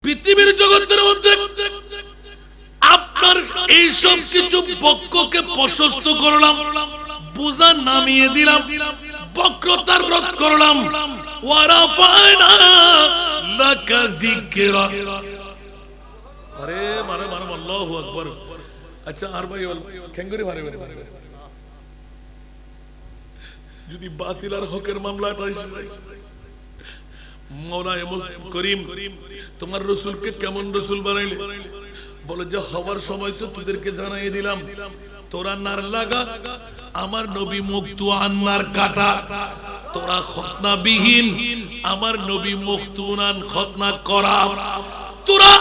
পৃথিবীর জগতের মধ্যে আপনার এই সব কিছু বক্রকে প্রশস্ত করলাম, বোঝা নামিয়ে দিলাম, বক্রতার রোধ করলাম। ওয়ারাফানা লাকা যিকরা। আরে মানে আল্লাহু আকবার। আচ্ছা আর ভাই খেঙ্গুরি ভারে যদি বাতিল আর হকের মামলাটা মওলানা করিম তোমার রাসূলকে কেমন রাসূল বানাইলে? বলে যে হওয়ার সময় তো তোদেরকে জানাই দিলাম, তোরা নার লাগা, আমার নবী মুক্তু আন্নার কাটা, তোরা খতনা বিহীন, আমার নবী মুক্তুনান খতনা করা, তোরা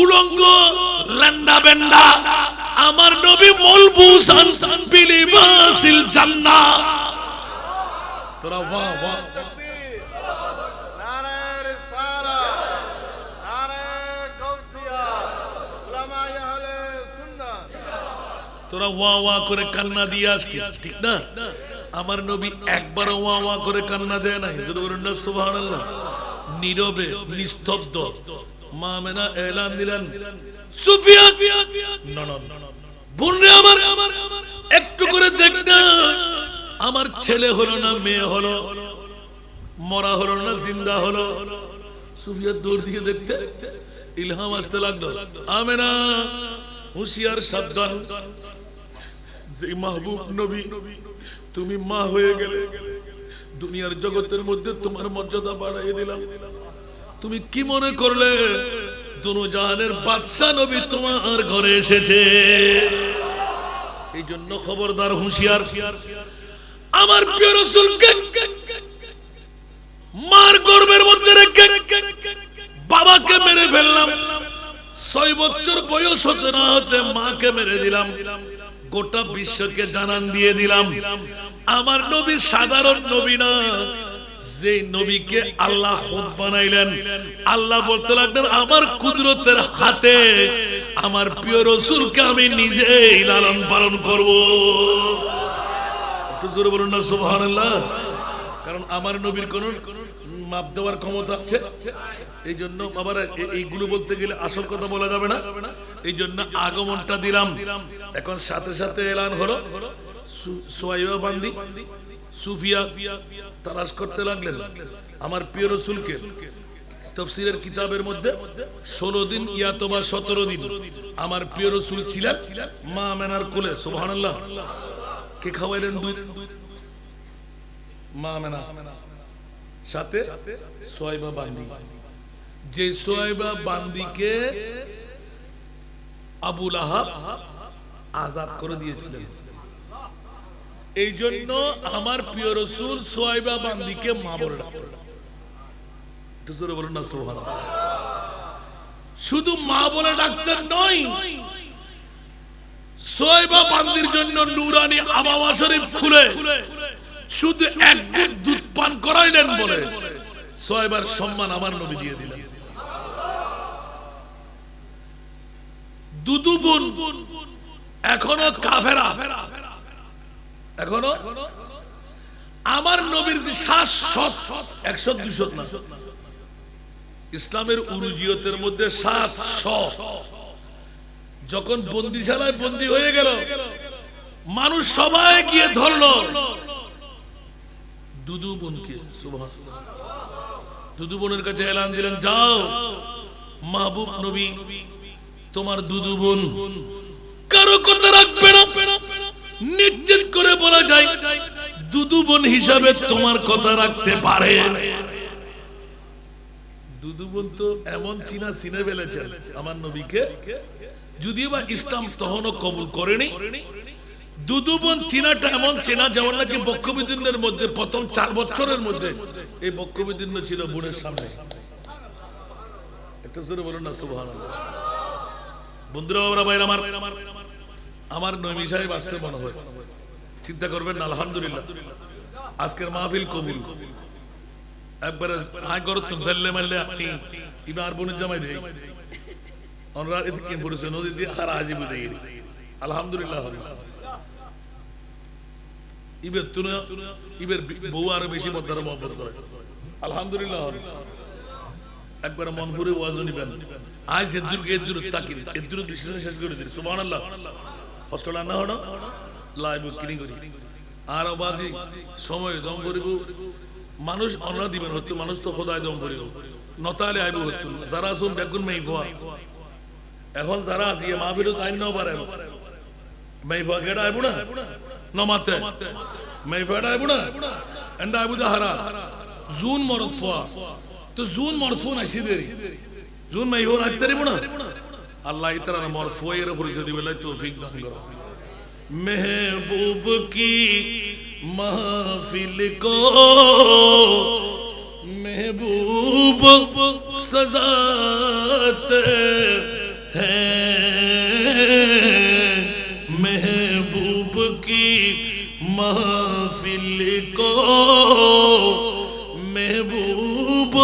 উলঙ্গ লেন্ডা বেন্ডা, আমার নবী মলবুসান বিলিবাসিল জান্নাহ। তোরা বাহ বাহ তোরা ওয়া ওয়া করে কান্না দিয়ে আসছে, ঠিক না? আমার নবী একবারও ওয়া ওয়া করে কান্না দেয় নাই। সুবহানাল্লাহ। নীরবে নিস্তব্ধ মা আমেনা এলান দিলেন, সুফিয়ান বোনরে আমার একটু করে দেখ না, আমার ছেলে হলো না মেয়ে হলো, মরা হলো না জিন্দা হলো। সুফিয়ান দৌড় দিয়ে দেখতে ইলহাম আসতে লাগলো, আমেনা হুঁশিয়ার সাবধান, যে মাহবুব নবী তুমি মা হয়ে গেলে, দুনিয়ার জগতের মধ্যে তোমার মর্যাদা বাড়াই দিলাম। তুমি কি মনে করলে দুনো জাহানের বাদশা নবী তোমার ঘরে এসেছে? এই জন্য খবরদার, হুঁশিয়ার। আমার প্রিয় রাসূলকে মার গর্ভের মধ্যে রেখে বাবাকে মেরে ফেললাম, 6 বছর বয়স হতে না হতে মাকে মেরে দিলাম, গোটা বিশ্বকে জানান দিয়ে দিলাম আমার নবী সাধারণ নবী না, যে নবীকে আল্লাহ খুদ বানাইলেন। আল্লাহ বলতে লাগলেন, আমার কুদরতের হাতে আমার প্রিয় রাসূলকে আমি নিজেই লালন পালন করব। একটু জোরে বলুন না সুবহানাল্লাহ। কারণ আমার নবীর কোন মাপ দেওয়ার ক্ষমতা আছে। এই জন্য বাবার এইগুলো বলতে গেলে আসল কথা বলা যাবে না, এই জন্য আগমনটা দিলাম। এখন সাথে সাথে এলান হলো, সুয়াইবা বান্দি সুফিয়া তালাশ করতে লাগলেন আমার প্রিয় রাসূলকে। তাফসীরের কিতাবের মধ্যে 16 দিন ইয়াতবা 17 দিন আমার প্রিয় রাসূল ছিলেন মা আমেনার কোলে। সুবহানাল্লাহ। কে খাওয়াইলেন দুধ? মা আমেনা, সাথে সুয়াইবা বান্দি। যে সুয়াইবা বান্দিকে আবু লাহাব আজাদ করে দিয়েছিলেন। এই জন্য আমার প্রিয় রাসূল সুয়াইবা বান্দিকে মা বলে ডাকতেন। একটু জোরে বলুন না সুবহানাল্লাহ। শুধু মা বলে ডাকতেন নয়, সুয়াইবা বান্দির জন্য নূরানি আমামা শরীফ খুলে শুধু এক গুণ দুধ পান করাইলেন বলে সুয়াইবার সম্মান আমার নবী দিয়ে দিলেন। দুদু বোন এখনো কাফেরা, এখনো আমার নবীর যে শ্বাস 100-200 না, ইসলামের উরুজিয়তের মধ্যে 700। যখন বন্দিশালায় বন্দী হয়ে গেল, মানুষ সবাই গিয়ে ধরলো দুদু বোনকে। সুবহানাল্লাহ। দুদু বোনের কাছে এলান দিলেন, যাও মাহবুব নবী তোমার দুদু বোন কারো কথা রাখবে না, নিশ্চিত করে বলা যায় দুদু বোন হিসাবে তোমার কথা রাখতে পারে। দুদু বোন তো এমন চিনা চিনে ফেলেছেন আমার নবীকে, যদিও বা ইসলাম তখনও কবুল করেনি। দুদু বোন চিনাটা এমন চেনা, যেমন নাকি বক্ষবিদীর্ণের মধ্যে প্রথম 4 বছরের মধ্যে এই বক্ষবিদীর্ণ ছিল বোনের সামনে। একটা জোরে বলুন না সুবহানাল্লাহ। বন্ধুরা বাবা ভাইরা আমার নবী সাহেব আসছে মনে হয়, চিন্তা করবেন না। আলহামদুলিল্লাহ আজকের মাহফিল কবুল। একবারে হাই করতুম চাইলে মারলে আপনি ইবার বোনের জামাই দেই আমরা এদিকে পড়েছে নদী দিয়ে হারা আজিব দেই। আলহামদুলিল্লাহ। ইবের তুনা ইবের বউ আরো বেশি মধ্যে মহব্বত করে। আলহামদুলিল্লাহ। একবার মনপুরে ওয়াজ নিবেন আজ এদুর তাকির এদুর বিশ্লেষণ শেষ করে দিন সুবহানাল্লাহ কষ্ট না হলো লাইভ কিনি করি আর বাজি সময় দম করিব মানুষ অনরা দিবেন হতো মানুষ তো খোদায় দম করিব নতালে আইব হতো যারা শুন বেগুন মাইফা এখন যারা আজিয়ে মাহফিল তাই নাও পারে মাইফা কেডা আইব না নমাতে মাইফা আইব না এন্ডা আইব হারা জুন মরফা তো জুন মরফুন আসি দেরি জুন মাইফা রাখতে পারিব না আল্লাহ ইতারা মরফুয়ের এর পরিচয় দিবে তৌফিক দান করো महबूब की महफिल को महबूब सजाते हैं महबूब की महफिल को महबूब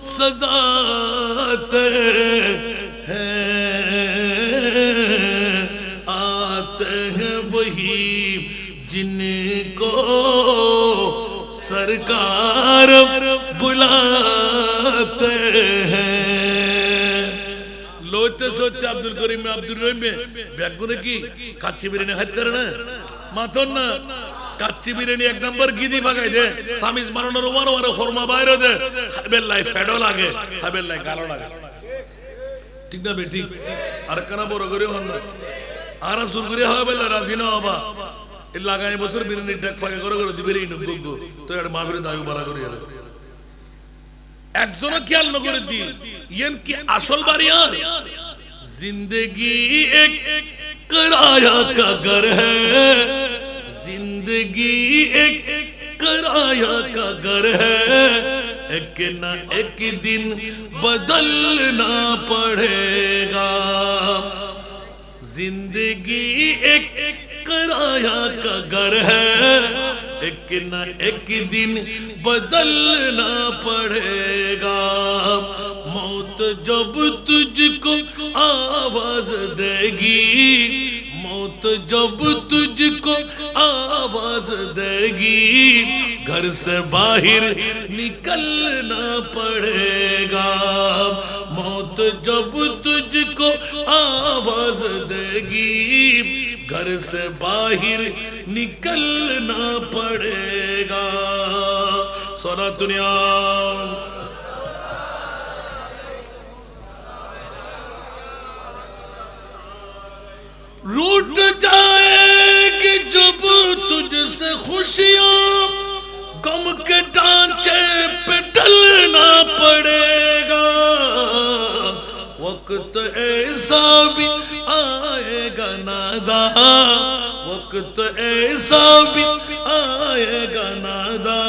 सजाते हैं आते हैं वही जिनको सरकार बुलाते हैं लोटे सोचे अब्दुल करीम में अब्दुल रहीम में बैगुने की काच्ची बिरयानी खाते रहना माथों ना কাচ্চি বিরিয়ানি এক নাম্বার গিদি ভাগাই দে সামিজ মারানোর ওয়ার ওয়ার খরমা বাইরে দে হাবেল্লাই ফেডো লাগে হাবেল্লাই গালো লাগে ঠিক না বেটি আর কানা বড় করে হন না আর জোর করে হাবেল্লা রাজি না বাবা এই লাগাই বছর বিরিয়ানি ডাক ফাঁকা করে করে দিবে রে নগগো তো এর মাহফিলে দায়ু বাড়া করে এলো একজনও খেয়াল ন করে দি ইয়েন কি আসল বাড়িয়া জিন্দেগি এক कराया का घर है जिंदगी एक कराया का घर है एक ना एक दिन बदलना पड़ेगा जिंदगी एक कराया का घर है एक ना एक दिन बदलना पड़ेगा मौत जब तुझको आवाज देगी मौत जब तुझको आवाज देगी घर से बाहर निकलना पड़ेगा मौत जब तुझको आवाज देगी घर से बाहर निकलना पड़ेगा सारा दुनिया रूठ जाएगी जब तुझसे खुशियां गम के ढांचे पे ढलना पड़ेगा वक्त ऐसा भी आएगा नादा वक्त ऐसा भी आएगा नादा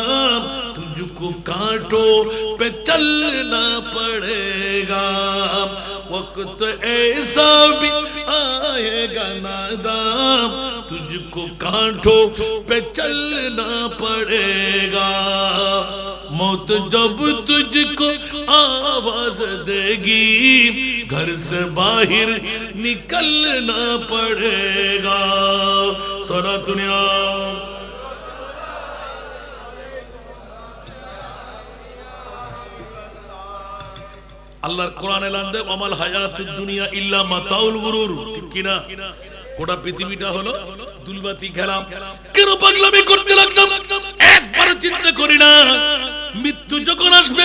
तुझको कांटों पे चलना पड़ेगा वक्त ऐसा भी आएगा नादाम तुझको कांटों पे चलना पड़ेगा मौत जब तुझको आवाज देगी घर से बाहर निकलना पड़ेगा सारा दुनिया আল্লাহর কোরআনে লান্দে আমাল হায়াতুদ দুনিয়া ইল্লা মাতাউল গুরুর ঠিক কি না গোটা পৃথিবীটা হলো দুলবাতি খেলা কেন পাগলামি করতে লাগলাম একবার চিন্তা করি না মৃত্যু যখন আসবে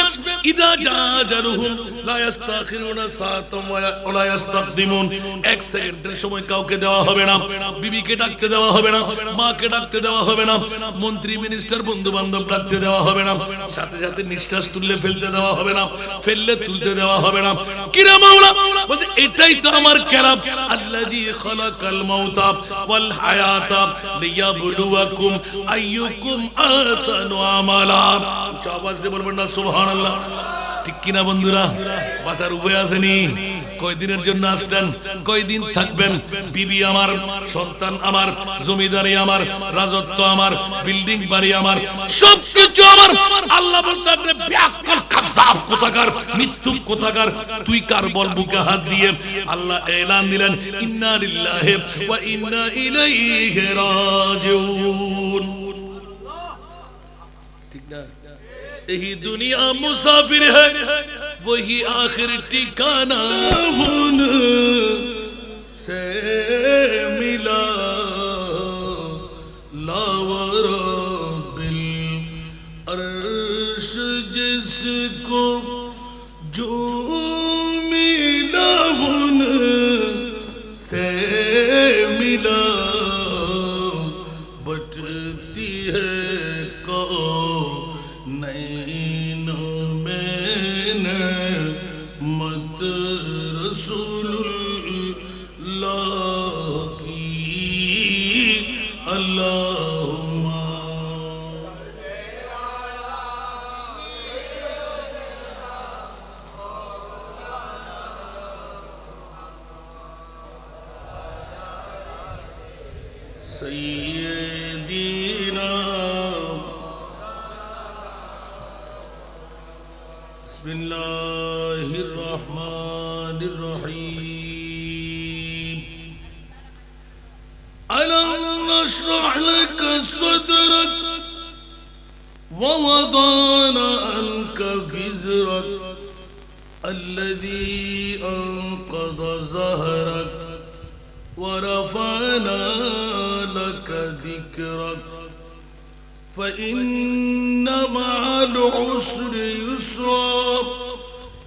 ইদা জাজারুহুম লা ইস্তাখিরুনা সাআতাম ওয়া লা ইস্তাকদিমুন এক সেকেন্ডের সময় কাউকে দেওয়া হবে না বিবিকে ডাকতে দেওয়া হবে না মাকে ডাকতে দেওয়া হবে না মন্ত্রী মিনিস্টার বন্ধু বান্ধব ডাকতে দেওয়া হবে না সাথে সাথে নিঃশ্বাস তুললে ফেলতে দেওয়া হবে না ফেললে তুলতে দেওয়া হবে না কিরা মাওলা বলে এটাই তো আমার কালাম আল্লাযী খালাকাল মাউতা ওয়াল হায়াতা লিয়াবলুয়াকুম আইয়ুকুম আহসানু আমালা আওয়াজ দিয়ে বলবেন না সুবহানাল্লাহ ঠিক কি না বন্ধুরা বাঁচার উপায় আসেনি কয়দিনের জন্য আসলেন কয়দিন থাকবেন বিবি আমার সন্তান আমার জমিদারি আমার রাজত্ব আমার বিল্ডিং বাড়ি আমার সবকিছু আমার আল্লাহ বলতেন বেয়াক্কল কাযাব কোথাকার মৃত্যু কোথাকার তুই কার বল বুকে হাত দিয়ে আল্লাহ এলান দিলেন ইন্না লিল্লাহি ওয়া ইন্না ইলাইহি রাজিউন ঠিক না यही दुनिया मुसाफिर है وہی آخر ٹھکانہ ان سے ملا لا ورب العرش جس کو جو ملا ان سے ملا بٹتی ہے کونین میں نعمت رسول اللہ کی اللہم سیدنا بسم اللہ الرحمن الرحیم ألم نشرح لك صدرك ووضعنا عنك وزرك الذي أنقض ظهرك ورفعنا لك ذكرك فإن مع العسر يسرا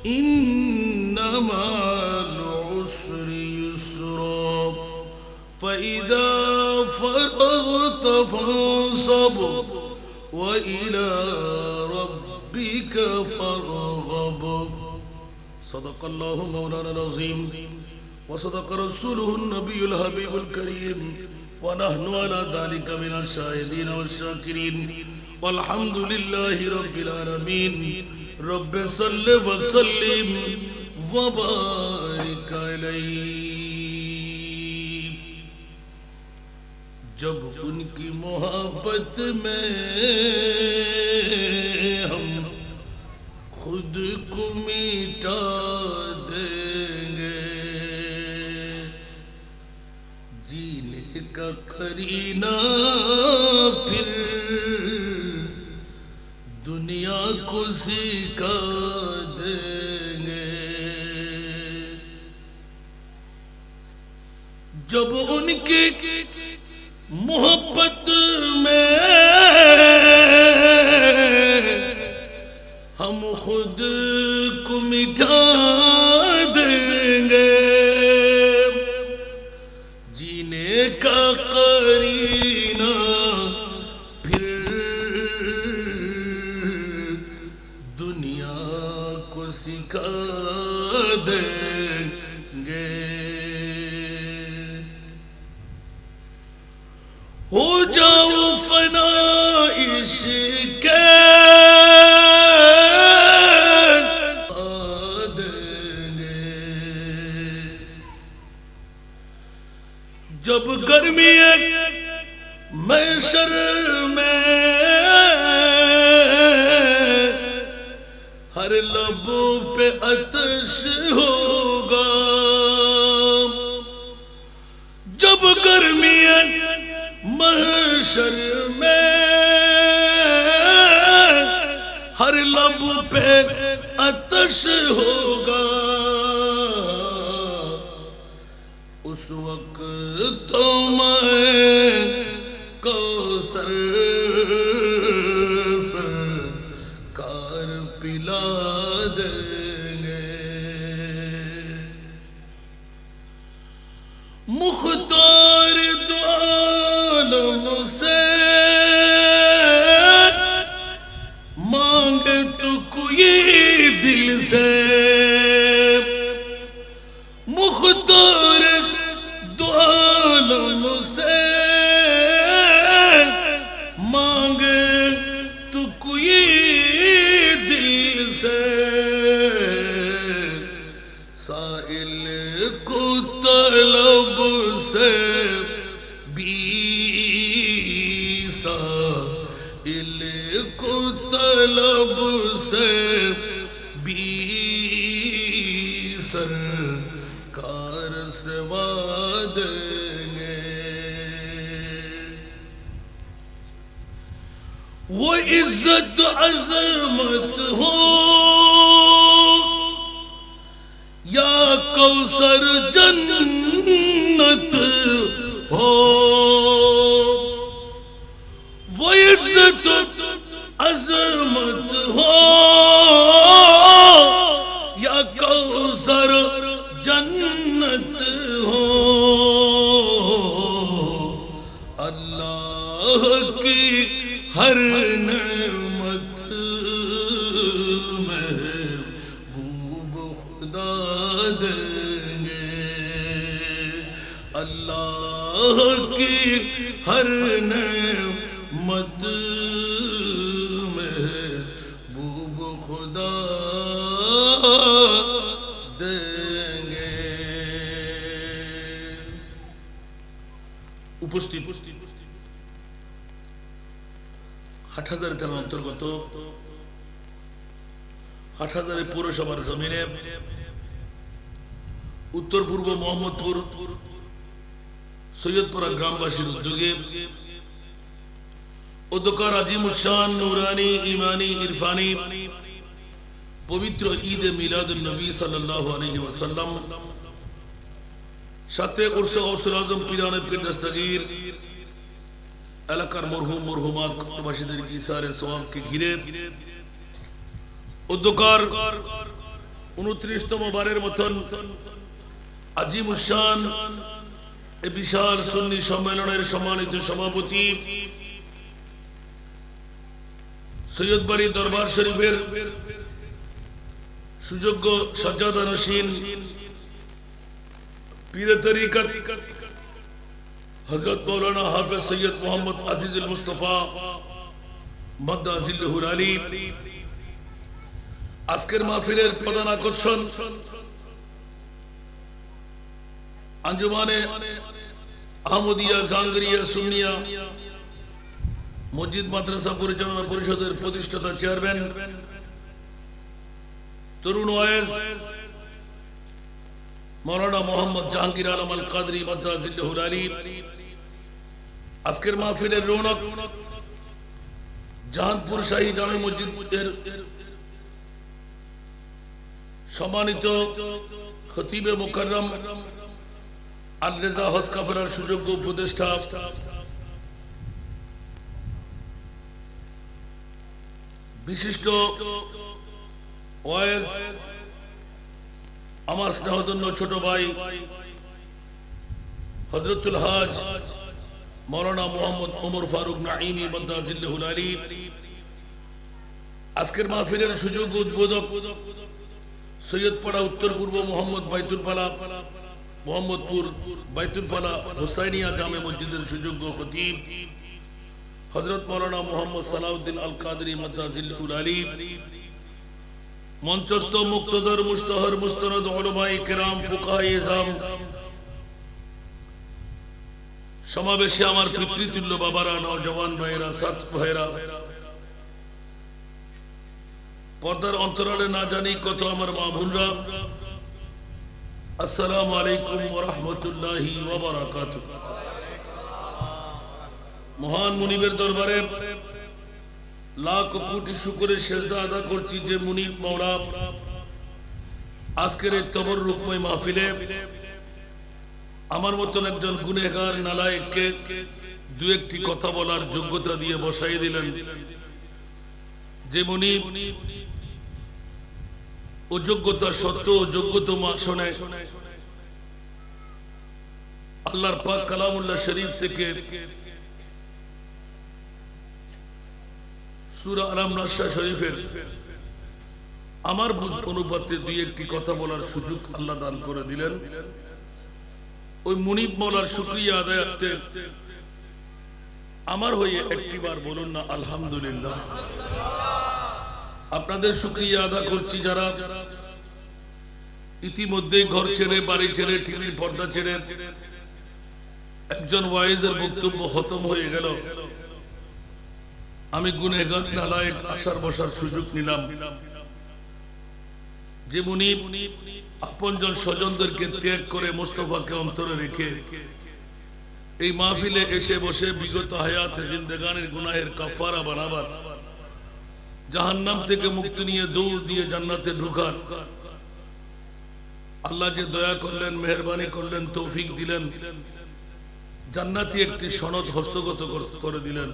إن مع العسر يسرا فإذا فرغت فانصب وإلى ربك فارغب صدق الله مولانا العظيم وصدق رسوله النبي الحبيب الكريم ونحن على ذلك من الشاهدين والشاكرين والحمد لله رب العالمين رب صل وسلم وبارك عليه جب ان کی محبت میں ہم خود کو مٹا دیں گے جینے کا قرینہ پھر دنیا کو سکھا دیں گے جب ان کی محبت میں ہم خود کو مٹا دیں گے جینے کا قرینہ پھر دنیا کو سکھا دیں گے ہو جاؤ فنا عشق جب گرمی محشر میں ہر لب پہ عطش ہوگا جب گرمی محشر میں ہر لب پہ عطش ہوگا اس وقت تو میں کوثر سرکار پلا دیں گے مختار دو عالم سے مانگے تو کوئی دل سے مختار دو عالم سے مانگے تو کوئی دل سے سائل کو طلب سے بھی سائل کو طلب سے بھی سرکار سے دیں گے وہ عزت عظمت ہو या कौसर जन्नत हो वो इज्जत अजमत हो या कौसर जन्नत हो अल्लाह की हर नेमत महबूब खुदा देंगे अल्लाह की हर नेमत महबूब खुदा देंगे उपस्थित হাটহাজারী থানার অন্তর্গত হাটহাজারী পৌরসভার জমিনে উত্তর পূর্ব মোহাম্মদপুর সৈয়দপুরা গ্রামবাসীর উদ্যোগে অধ্যকার আজিমুশান নুরানি ইমানি ইরফানি পবিত্র ঈদ মিলাদুন নবী সাল্লাল্লাহু আলাইহি ওয়াসাল্লাম সাথে উরস গৌসুল আজম পীরানে পীর দস্তগীর এলাকার মরহুম মরহুমাত কবরবাসীদের ইসারে সওয়াবকে ঘিরে উদ্যোকার 29তম বারের মতন আজিমুশান এই বিশাল সুন্নি সম্মেলনের সম্মানিত সভাপতি সৈয়দবাড়ি দরবার শরীফের সুযোগ্য সাজ্জাদা নশীন পীরে তরিকত হযরত মৌলানা হাফেজ সৈয়দ মোহাম্মদ আজিজুল মুস্তাফা মাদ্দাজিল্লাহুল আলী আজকের মাহফিলের প্রধান আকর্ষণ আঞ্জুমানে আহমদিয়া জাহাঙ্গীরিয়া সুন্নিয়া মসজিদ মাদ্রাসা পরিচালনা পরিষদের প্রতিষ্ঠাতা চেয়ারম্যান তরুণ ওয়াইজ মৌলানা মোহাম্মদ জাহাঙ্গীর আলম আল কাদরি মাদ্দাজিল্লাহুল আলী আজকের মাহফিলের রৌনক জাহানপুর শাহী জামে মসজিদের সম্মানিত খতিবে মুকাররম আল রেজা হজ কাফেলার সুযোগ্য উপদেষ্টা বিশিষ্ট ওয়াইজ আমার স্নেহধন্য ছোট ভাই হযরতুল হাজ মৌলানা মোহাম্মদ ওমর ফারুক নাঈমি মাদ্দাজিল্লাহুল আলী আজকের মাহফিলের সুযোগ্য উদ্বোধক সৈয়দপাড়া উত্তর পূর্ব মোহাম্মদপুর বাইতুলপালা হুসাইনিয়া জামে মসজিদের সুযোগ্য খতিব হযরত মৌলানা মোহাম্মদ সালাউদ্দিন আল কাদরি মাদ্দাজিল্লাহুল আলী মঞ্চস্থ মুক্তদর মুস্তাহর মুস্তনদ উলামায়ে কেরাম ফুকাহায়ে ইজাম সমাবেশে আমার পিতৃতুল্য বাবারা নওজওয়ান ভাইরা ছাত্র ভাইরা পর্দার অন্তরালে না জানি কত আমার মা বোনরা আসসালামু আলাইকুম ওয়া রাহমাতুল্লাহি ওয়া বারাকাতুহু মহান মুনিবের দরবারে লাখ কোটি শুকরের সেজদা আদা করছি যে মুনিব মাওলা আজকের এই তবররুকময় মাহফিলে আমার মতন একজন গুনাহগার নালায়েককে দু একটি কথা বলার যোগ্যতা দিয়ে বসাই দিলেন যে মুনিব অযোগ্যতা সত্ত্বেও যোগ্যতম আসনে আল্লাহর পাক কালামুল্লাহ শরীফ থেকে সূরা আল নাসর শরীফের আমার বুঝ অনুপাতে দুই একটি কথা বলার সুযোগ আল্লাহ দান করে দিলেন ওই মুনিব মাওলার শুকরিয়া আদায়াতে আমার হয়ে একটিবার বলুন না আলহামদুলিল্লাহ আপনাদের শুকরিয়া আদা করছি যারা ইতিমধ্যেই ঘর ছেড়ে বাড়ি ছেড়ে টিভির পর্দা ছেড়ে একজন ওয়াইজের বক্তব্য খতম হয়ে গেল আমি গুনাহগার নালায়েক আসার বসার সুযোগ নিলাম যে মুনিব আপনজন স্বজনদেরকে ত্যাগ করে মুস্তাফাকে অন্তরে রেখে এই মাহফিলে এসে বসে বিগত হায়াতে জিন্দেগানির গুনাহের কাফারা বানাবার জাহান্নাম থেকে মুক্তি নিয়ে দৌড় দিয়ে জান্নাতে ঢোকার আল্লাহ যে দয়া করলেন, মেহেরবানি করলেন, তৌফিক দিলেন, জান্নাতি একটি সনদ হস্তগত করে দিলেন।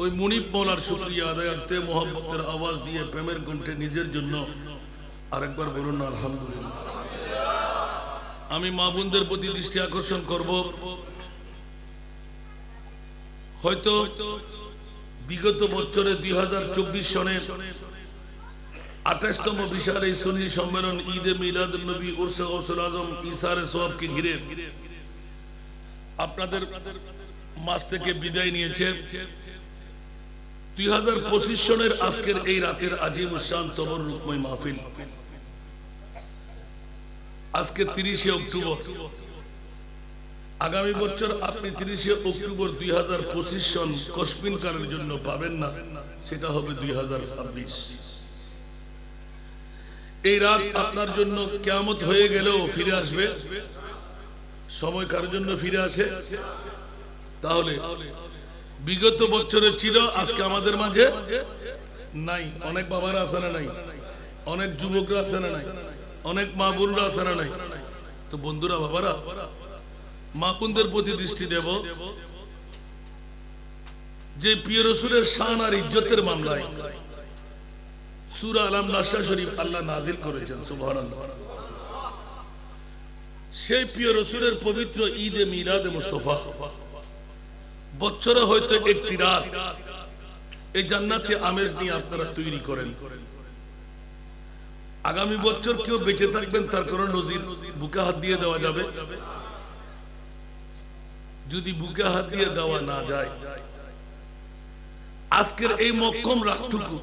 ওই মুনিব মৌলার শুকরিয়া আদায়ার্থে মোহাম্মতের আওয়াজ দিয়ে প্রেমের কণ্ঠে নিজের জন্য আরেকবার বলুন না আলহামদুলিল্লাহ। আমি মা বোনদের প্রতি দৃষ্টি আকর্ষণ করব, হয়তো বিগত বছরে 2024 সনে 28তম বিশাল এই সুন্নি সম্মেলন ঈদে মিলাদুন নবী উরসে গৌসুল আজম ইসারে সোয়াবকে ঘিরে আপনাদের মাঝ থেকে বিদায় নিয়েছে। 2025 সনের আজকের এই রাতের আজিম উসান তবরুকময় মাহফিল আজকে 30শে অক্টোবর। আগামী বছর আপনি 30শে অক্টোবর 2025 সন কসমিন কালের জন্য পাবেন না, সেটা হবে 2026। এই রাত আপনার জন্য কিয়ামত হয়ে গেলেও ফিরে আসবে। সময় কার জন্য ফিরে আসে? তাহলে বিগত বছরে ছিল, আজকে আমাদের মাঝে নাই। অনেক বাবারা আছে না নাই? অনেক যুবকরা আছে না নাই? অনেক মা বোনরা আছে না নাই? তো বন্ধুরা, বাবারা, মা বোনদের প্রতি দৃষ্টি দেব যে প্রিয় রাসূলের শান আর ইজ্জতের মামলায় সূরা আলাম নাসরা শরীফ আল্লাহ নাজিল করেছেন। সুবহানাল্লাহ। সেই প্রিয় রাসূলের পবিত্র ঈদে মিলাদে মুস্তাফা বছরে হয়তো একটি রাত এই জান্নাতে আমেজ নিয়ে আপনারা তৈরি করেন। আগামী বছর কেউ বেঁচে থাকবেন, তার কোন নজির বুকে হাত দিয়ে দেওয়া যাবে? যদি বুকে হাত দিয়ে দেওয়া না যায়, আজকের এই মক্কম রাতটুকু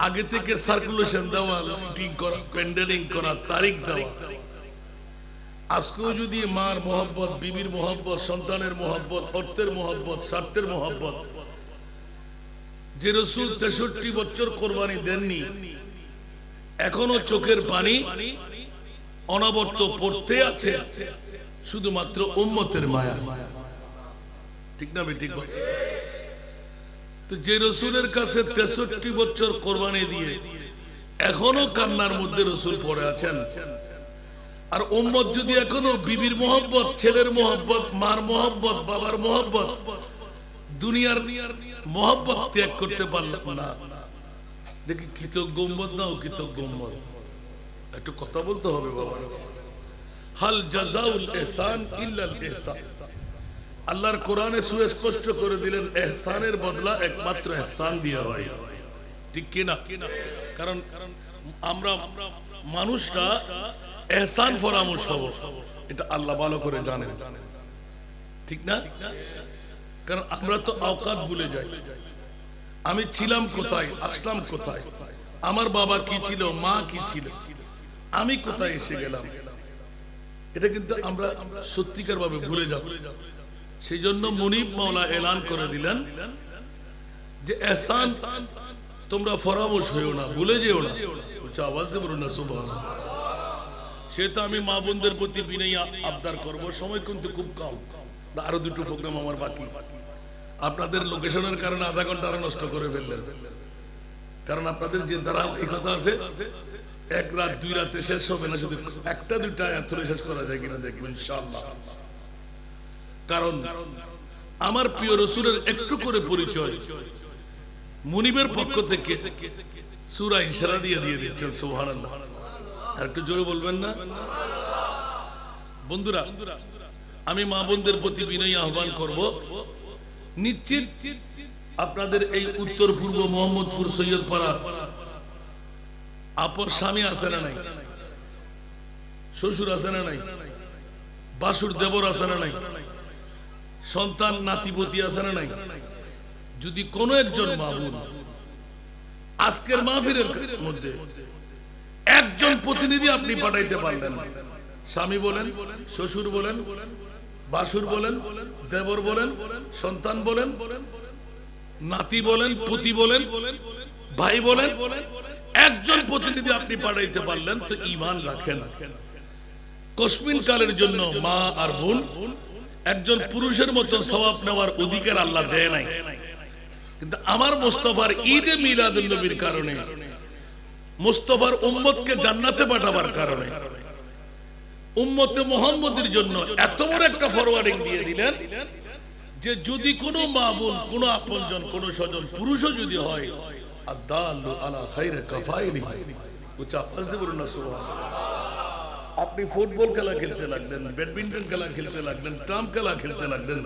আগে থেকে সার্কুলেশন দেওয়া, লাইটিং করা, প্যান্ডেলিং করা, তারিখ দেওয়া, আজকেও যদি মার মোহব্বত, বিবির মোহব্বত, সন্তানের মোহব্বত, অর্থের মোহব্বত, স্বার্থের মোহব্বত, যে রাসূল 63 বছর কোরবানি দেননি, এখনো চোখের পানি অনবরত পড়তে আছে, শুধুমাত্র উম্মতের মায়া। ঠিক না বেঠিক? তো যে রাসূলের কাছে 63 বছর কোরবানি দিয়ে এখনো কান্নার মধ্যে রাসূল পড়ে আছেন, আর উম্মত যদি এখনো বিবির মোহব্বত, ছেলের মোহব্বত, মার মোহব্বত, বাবার মোহব্বত, দুনিয়ার মোহব্বত ত্যাগ করতে পারল না, দেখি কৃতজ্ঞ উম্মত না অকৃতজ্ঞ উম্মত? একটু কথা বলতে হবে বাবা। হাল জাযাউল ইহসান ইল্লাল ইহসান। আল্লাহর কোরআনে সুস্পষ্ট করে দিলেন, ইহসানের বদলা একমাত্র ইহসান দিয়া হয়। ঠিক কি না? কারণ আমরা মানুষরা ইহসান ফরামোশ হব, এটা আল্লাহ ভালো করে জানেন। ঠিক না? কারণ আমরা তো আওকাত ভুলে যাই। আমি ছিলাম কোথায়, আসলাম কোথায়, আমার বাবা কি ছিল, মা কি ছিল, আমি কোথায় এসে গেলাম, এটা কিন্তু আমরা সত্যিকার ভাবে ভুলে যাব। সেই জন্য মুনিব মাওলা এলান করে দিলেন যে ইহসান তোমরা ফরামোশ হইও না, ভুলে যেও না। উচ্চ আওয়াজ দিয়ে বলুন না সুবহানাল্লাহ। সেটা আমি মা বোনদের প্রতি বিনয়ী আবদার করব। সময় কিন্তু খুব কম, আরো দুটো প্রোগ্রাম আমার বাকি। আপনাদের লোকেশনের কারণে আধা ঘন্টা আরো নষ্ট করে ফেললেন। কারণ আপনাদের যে ধারাবাহিকতা আছে, এক রাত দুই রাতে শেষ হবে না, যদি একটা দুইটা আয়াত ধরে শেষ করা যায় কিনা দেখবেন ইনশাআল্লাহ। কারণ আমার প্রিয় রাসূলের একটু করে পরিচয় মুনিবের পক্ষ থেকে সূরা ইশরা দিয়ে দিচ্ছেন। সুবহানাল্লাহ। আর একটু জোরে বলবেন না? বন্ধুরা, আমি মা বোনদের প্রতি বিনয়ী আহ্বান করব, নিশ্চিত আপনাদের এই উত্তর পূর্ব মোহাম্মদপুর সৈয়দপাড়া আপর স্বামী আছে না নাই, শ্বশুর আছে না নাই, বাসুর দেবর আছে না নাই, সন্তান নাতিপতি আছে না নাই, যদি কোন একজন মা বোন আজকের মাহফিলের মধ্যে একজন প্রতিনিধি আপনি পাঠাইতে পারলেন, স্বামী বলেন, শ্বশুর বলেন, বাসুর বলেন, দেবর বলেন, সন্তান বলেন, নাতি বলেন, পুতি বলেন, ভাই বলেন, একজন প্রতিনিধি আপনি পাঠাইতে পারলেন, তো ঈমান রাখেন। কসমিন কালের জন্য মা আর বোন একজন পুরুষের মতো সওয়াব নেওয়ার অধিকার আল্লাহ দেয় নাই, কিন্তু আমার মুস্তাফার ঈদে মিলাদুন নবীর কারণে, মুস্তাফার উম্মতকে জান্নাতে পাঠাবার কারণে উম্মতে মুহাম্মদের জন্য এত বড় একটা ফরওয়ার্ডিং দিয়ে দিলেন যে যদি কোনো মা বোন, কোনো আপনজন, কোনো স্বজন পুরুষও যদি হয়, আদাল্লু আলা খাইরে কাফাইলি, উচ্চ আওয়াজ দিয়ে বলুন না সুবহানাল্লাহ। আপনি ফুটবল খেলা খেলতে লাগলেন, ব্যাডমিন্টন খেলা খেলতে লাগলেন, ট্রাম্প খেলা খেলতে লাগলেন,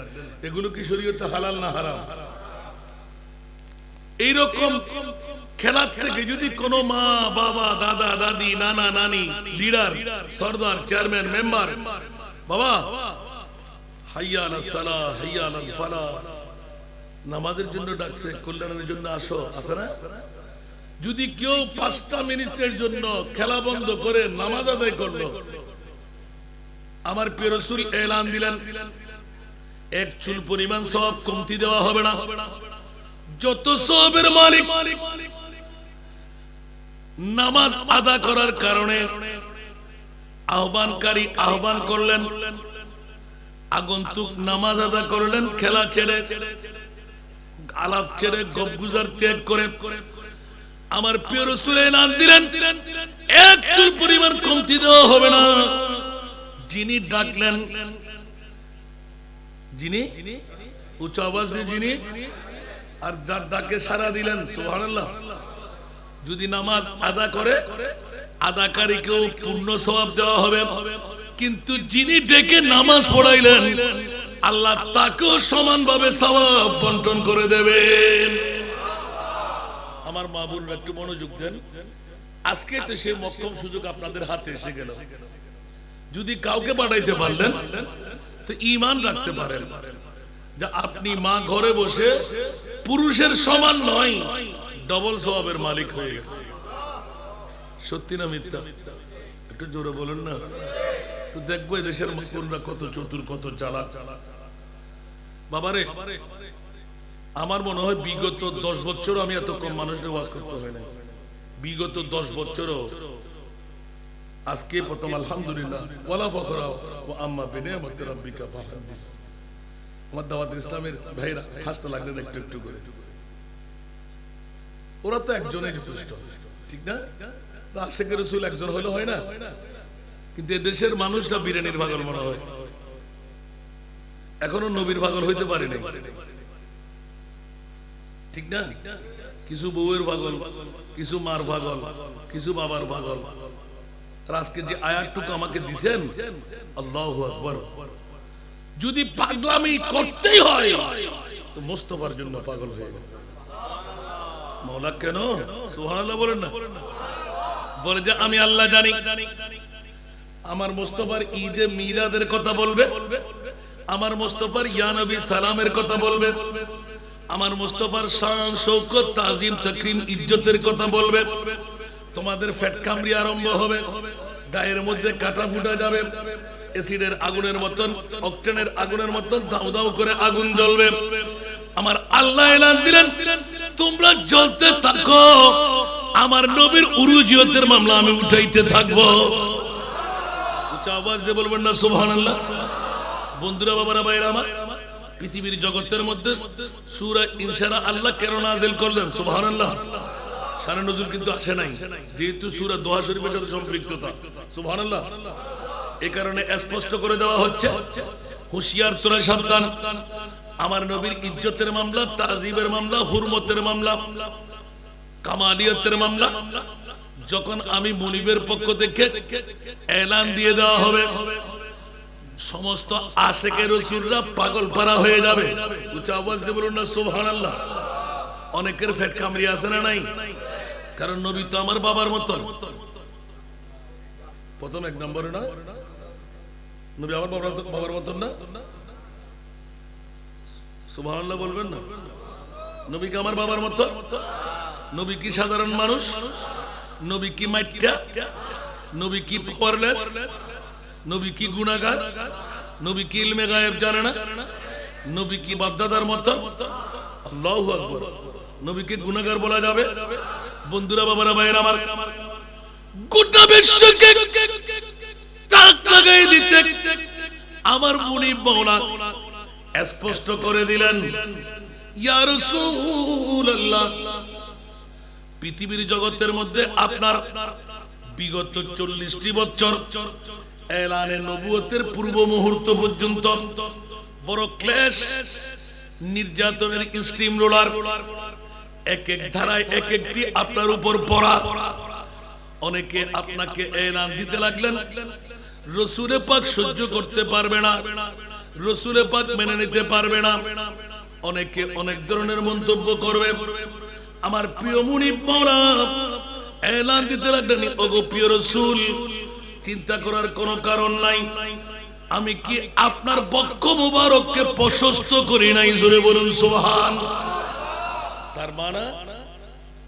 এগুলো কি শরীয়তে হালাল না হারাম? এইরকম খেলার থেকে যদি কোনো মা, বাবা, দাদা, দাদি, নানা, নানি, লিডার, সর্দার, চেয়ারম্যান, মেম্বার, বাবা হাইয়া আলাস সালাহ, হাইয়া আলাল ফালাহ, নামাজের জন্য ডাকছে, কল্যাণের জন্য আসো, আছে না? যদি কেউ 5টা মিনিটের জন্য খেলা বন্ধ করে নামাজ আদায় করলো, আমার প্রিয় রাসূল এলান দিলেন, এক চুল পরিমাণ সওয়াব কমতি দেওয়া হবে না। যত সওয়াবের মালিক নামাজ আদা করার কারণে আহ্বানকারী আহ্বান করলেন, আগন্তুক নামাজ আদা করলেন, খেলা ছেড়ে, আলাপ ছেড়ে, গপগুজার ত্যাগ করে আমার প্রিয় রাসূল এলান দিলেন, এক চুল পরিমাণ কমতি দেওয়া হবে না। যিনি ডাকলেন, যিনি উচ্চ আওয়াজ দিয়ে যিনি, আর যার ডাকে সাড়া দিলেন, সুবহানাল্লাহ। যদি নামাজ আদা করে আদাকারীকেও পূর্ণ সওয়াব দেওয়া হবে, কিন্তু যিনি ডেকে নামাজ পড়াইলেন আল্লাহ তাকেও সমানভাবে সওয়াব বন্টন করে দেবেন। আমার মা বোনরা একটু মনোযোগ দেন, আজকে তো সেই মক্কম সুযোগ আপনাদের হাতে এসে গেল। যদি কাউকে পাঠাইতে পারলেন তো ঈমান রাখতে পারেন যে আপনি মা ঘরে বসে পুরুষের সমান নয়, ডবল সওয়াবের মালিক হয়ে গেল। সত্যি না মিথ্যা? একটু জোরে বলুন না, তো দেখবো দেশের মুসলমানরা কত চতুর, কত চালাক। বাবারে, আমার মনে হয় বিগত 10 বছরও আমি এত কম মানুষদের ওয়াজ করতে হয় না। বিগত 10 বছরও আজকে প্রথম আলহামদুলিল্লাহ ওয়ালা ফখরা ওয়া আম্মা বিনিয়ামাতি রাব্বিকা ফাহাদিস। আমার দাওয়াত ইসলামের ভাইরা হাসতে লাগলেন একটু একটু করে। ওরা তো একজনের যথেষ্ট, ঠিক না? তো আশিক রাসূল একজন হইলে হয় না, কিন্তু এই দেশের মানুষটা বিরিয়ানির পাগল মনে হয়, এখনো নবীর পাগল হইতে পারে নাই, ঠিক না? কিছু বউয়ের পাগল, কিছু মার পাগল, কিছু বাবার পাগল। আর আজকে যে আয়াতটুকু আমাকে দিছেন, আল্লাহু আকবার, যদি পাগলামি করতেই হয় তো মুস্তাফার জন্য পাগল হয়ে গেল। মাওলা কেন? সুবহানাল্লাহ বলেন না। বলে যে আমি আল্লাহ জানি, আমার মুস্তাফার ঈদে মিলাদের কথা বলবে, আমার মুস্তাফার ইয়া নবী সালামের কথা বলবে, আমার মুস্তাফার শান শৌকত তাজিম তাকরীম ইজ্জতের কথা বলবে। তোমাদের ফ্যাট কামড়ি আরম্ভ হবে, গায়ের মধ্যে কাটা ফুটা যাবে, এসিডের আগুনের মতন, অক্টেনের আগুনের মতন দাউ দাউ করে আগুন জ্বলবে। আমার আল্লাহ এলান দিলেন, তোমরা জ্বলতে থাকো, আমার নবীর উরুজিয়তের মামলা আমি উঠাইতে থাকবো। উচ্চ আওয়াজ দিয়ে বলবেন না সুবহানাল্লাহ। বন্ধুরা, বাবারা, ভাইরা আমার, পৃথিবীর জগতের মধ্যে সূরা ইনশিরাহ আল্লাহ কেন নাযিল করলেন? সুবহানাল্লাহ। শানে নজুল কিন্তু আসে নাই, যেহেতু সূরা দোহা শরীফের সাথে সম্পৃক্ততা। সুবহানাল্লাহ। এই কারণে স্পষ্ট করে দেওয়া হচ্ছে, হুঁশিয়ার তোরা সাবধান, আমার নবীর ইজ্জতের মামলা, তাজিবের মামলা, হুরমতের মামলা, কামালিয়তের মামলা যখন আমি মুনিবের পক্ষ থেকে এলান দিয়ে দেওয়া হবে, সমস্ত আশিকে রাসূলরা পাগল পারা হয়ে যাবে। উচ্চ আওয়াজ দিয়ে বলুন না সুবহানাল্লাহ। অনেকের ফ্যাট কামড়ি আছে না নাই? কারণ নবী তো আমার বাবার মতন। প্রথম এক নম্বরে না, নবী আমার বাবার মতন না? সুবহানাল্লাহ বলবেন না? নবী কি আমার বাবার মতন? নবী কি সাধারণ মানুষ? নবী কি মাইট্টা? নবী কি পাওয়ারলেস? নবী কি গুনাহগার? নবী কি ইলমে গায়েব জানে না? নবী কি বাপদাদার মতন? আল্লাহু আকবার। নবীকে গুনাহগার বলা যাবে? বন্ধুরা, বাবারা, ভাইরা আমার, গোটা বিশ্বকে তাক লাগাই দিতে আমার মুনিব মাওলা স্পষ্ট করে দিলেন, ইয়া রাসূলুল্লাহ, পৃথিবীর জগতের মধ্যে আপনার বিগত 40টি বছর এলানে নবুয়তের পূর্ব মুহূর্ত পর্যন্ত বড় ক্লেশ, নির্যাতনের স্টিম রোলার, এক এক ধারায় এক একটি আপনার উপর পড়া। অনেকে আপনাকে এলান দিতে লাগলেন, রসুলে পাক সহ্য করতে পারবে না, রসুলে পাক মেনে নিতে পারবে না। অনেকে অনেক ধরনের মন্তব্য করবে। আমার প্রিয় মুনিব মাওলা এলান দিতে লাগলেন, ওগো প্রিয় রসুল, চিন্তা করার কোনো কারণ নাই, আমি কি আপনার বক্ষ মুবারককে প্রশস্ত করি নাই? জোরে বলুন সুবহান। তার মানে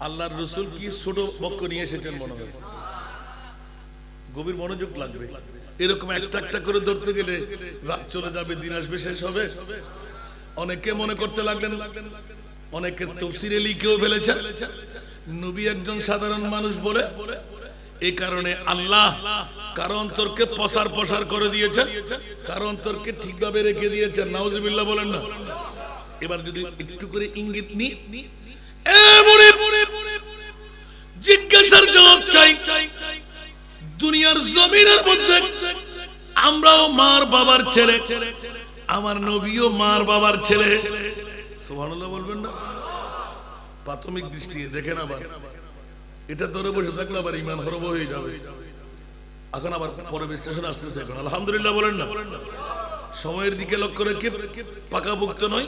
আল্লাহর রসুল কি ছোট বক্ষ নিয়ে এসেছেন মনে হয়? গভীর মনোযোগ লাগবে। এরকম একটা একটা করে ধরতে গেলে রাত চলে যাবে, দিন আসবে, শেষ হবে। অনেকে মনে করতে লাগলেন, অনেকের তাফসীরে লিখেও ফেলেছেন নবী একজন সাধারণ মানুষ বলে, এই কারণে আল্লাহ কারো অন্তরকে প্রসার প্রসার করে দিয়েছেন, কারো অন্তরকে ঠিকভাবে রেখে দিয়েছেন। নাউজুবিল্লাহ বলেন না। এবার যদি একটু করে ইঙ্গিত নি, জিজ্ঞাসার জবাব চাই। দুনিয়ার জমিনের মধ্যে আমরাও মার বাবার ছেলে, আমার নবীও মার বাবার ছেলে। সুবহানাল্লাহ বলবেন না? প্রাথমিক দৃষ্টি দেখেন, আবার এটা ধরে বসে থাকলে আবার ইমান খরব হয়ে যাবে। এখন আবার পরে বিশ্লেষণ আসতেছে। এখন আলহামদুলিল্লাহ বলেন না? সময়ের দিকে লক্ষ্য রেখে পাকাপোক্ত নয়,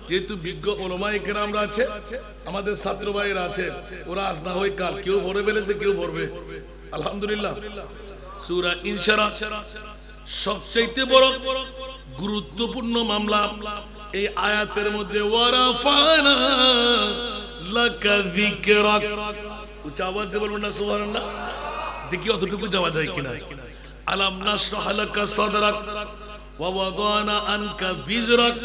যেহেতু বিজ্ঞ উলামায়ে কেরামরা আছে, আমাদের ছাত্র ভাইয়েরা আছে, ওরা আজ না হয় কাল কেউ পড়ে ফেলেছে, কেউ পড়বে। আলহামদুলিল্লাহ। সূরা ইনশিরাহ সবচেয়ে বড় গুরুত্বপূর্ণ মামলা। এই আয়াতের মধ্যে ওয়ারাফানা লাকা যিকরাক, উচ্চ আওয়াজ দিয়ে বলবেন না সুবহানাল্লাহ? দেখি অতটুকু যাওয়া যায় কিনা। আলাম নাশরাহ লাকা সাদরাক ওয়া ওয়াদানা আনকা যিজরাক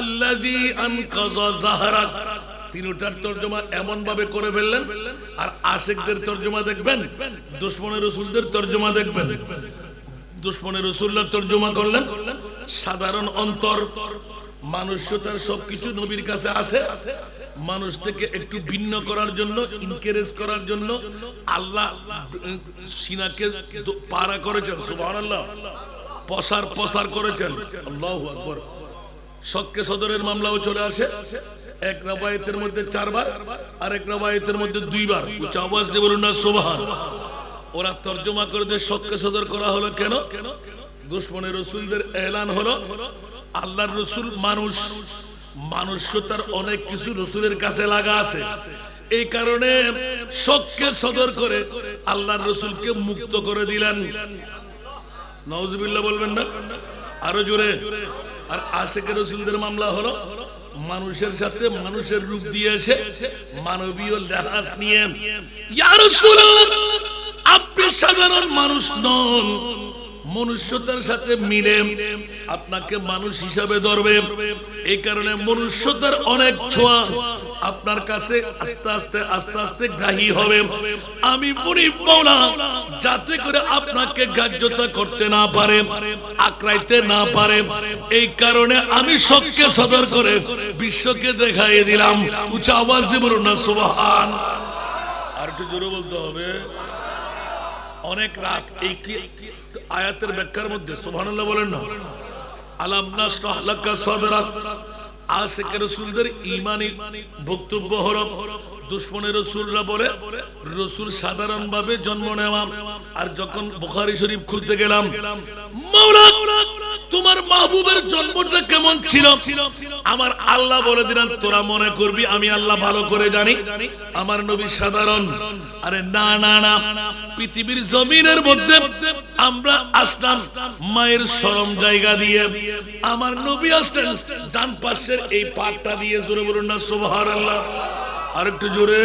আল্লাযী আনকাযা যাহরাক। তিনটার তরজমা এমন ভাবে করে ফেললেন। আর আশিকদের তরজমা দেখবেন, দুশমনের রাসূলদের তরজমা দেখবেন। দুশমনের রাসূলরা তরজমা করলেন সাধারণ অন্তর, মানুষ্যতার সবকিছু নবীর কাছে আছে, মানুষ থেকে একটু ভিন্ন করার জন্য, ইনকারেজ করার জন্য আল্লাহ সিনাকে পারা করেছেন। সুবহানাল্লাহ। প্রসার প্রসার করেছেন। আল্লাহু আকবার। শক্কে সদরের মামলাও চলে আসে, এক রাওয়ায়াতের মধ্যে 4 বার, আর এক রাওয়ায়াতের মধ্যে 2 বার। উচ্চ আওয়াজ দিয়ে বলুন না সুবহান। ওরা তরজমা করে দিয়ে শক্কে সদর করা হলো কেন? দুশমনের রাসূলদের এলান হলো আল্লাহর রাসূল মানুষ, মানুষ্যতার অনেক কিছু রাসূলের কাছে লাগা আছে, এই কারণে শক্কে সদর করে আল্লাহর রাসূলকে মুক্ত করে দিলেন। নাউজুবিল্লাহ বলবেন না? আরো জোরে। আর আশিকের রাসূলদের মামলা হলো মানুষের সাথে মানুষের রূপ দিয়ে এসে মানবীয় লেহাজ নিয়ে, ইয়া রাসূলুল্লাহ আপনি সাধারণ মানুষ নন, মনুষ্যতার সাথে মিলে আপনাকে মানুষ হিসাবে ধরবে। এই কারণে মনুষ্যতার অনেক ছোঁয়া আপনার কাছে আস্তে আস্তে আস্তে আস্তে গ্রাহী হবে। আমি মুনিব মাওলা যাতে করে আপনাকে গ্রাহ্যতা করতে না পারে, আঁকড়াইতে না পারে, এই কারণে আমি শক্কে সদর করে বিশ্বকে দেখাইয়ে দিলাম। উচ্চ আওয়াজ দিয়ে বলুন না সুবহান। আর একটু জোরে বলতে হবে। অনেক রাত এই আয়াতের ব্যাখ্যার মধ্যে সুবহানাল্লাহ বলেন না? আলাম নাশরাহ লাকা সাদরাক। আশিকের রাসূলদের ঈমানি বক্তব্য হলো দুশমনের রাসূলরা বলে রাসূল সাধারণ ভাবে জন্ম নেওয়া। আর যখন বুখারী শরীফ খুলতে গেলাম, মাওলা তোমার মাহবুবের জন্মটা কেমন ছিল? আমার আল্লাহ বলে দিলেন তোরা মনে করবি আমি আল্লাহ ভালো করে জানি আমার নবী সাধারণ। আরে না না না, পৃথিবীর জমিনের মধ্যে আমরা আসলাম মায়ের শরম জায়গা দিয়ে, আমার নবী আসলেন ডান পাশের এই পাটটা দিয়ে। জোরে বলুন না সুবহানাল্লাহ। আর একটু জোরে।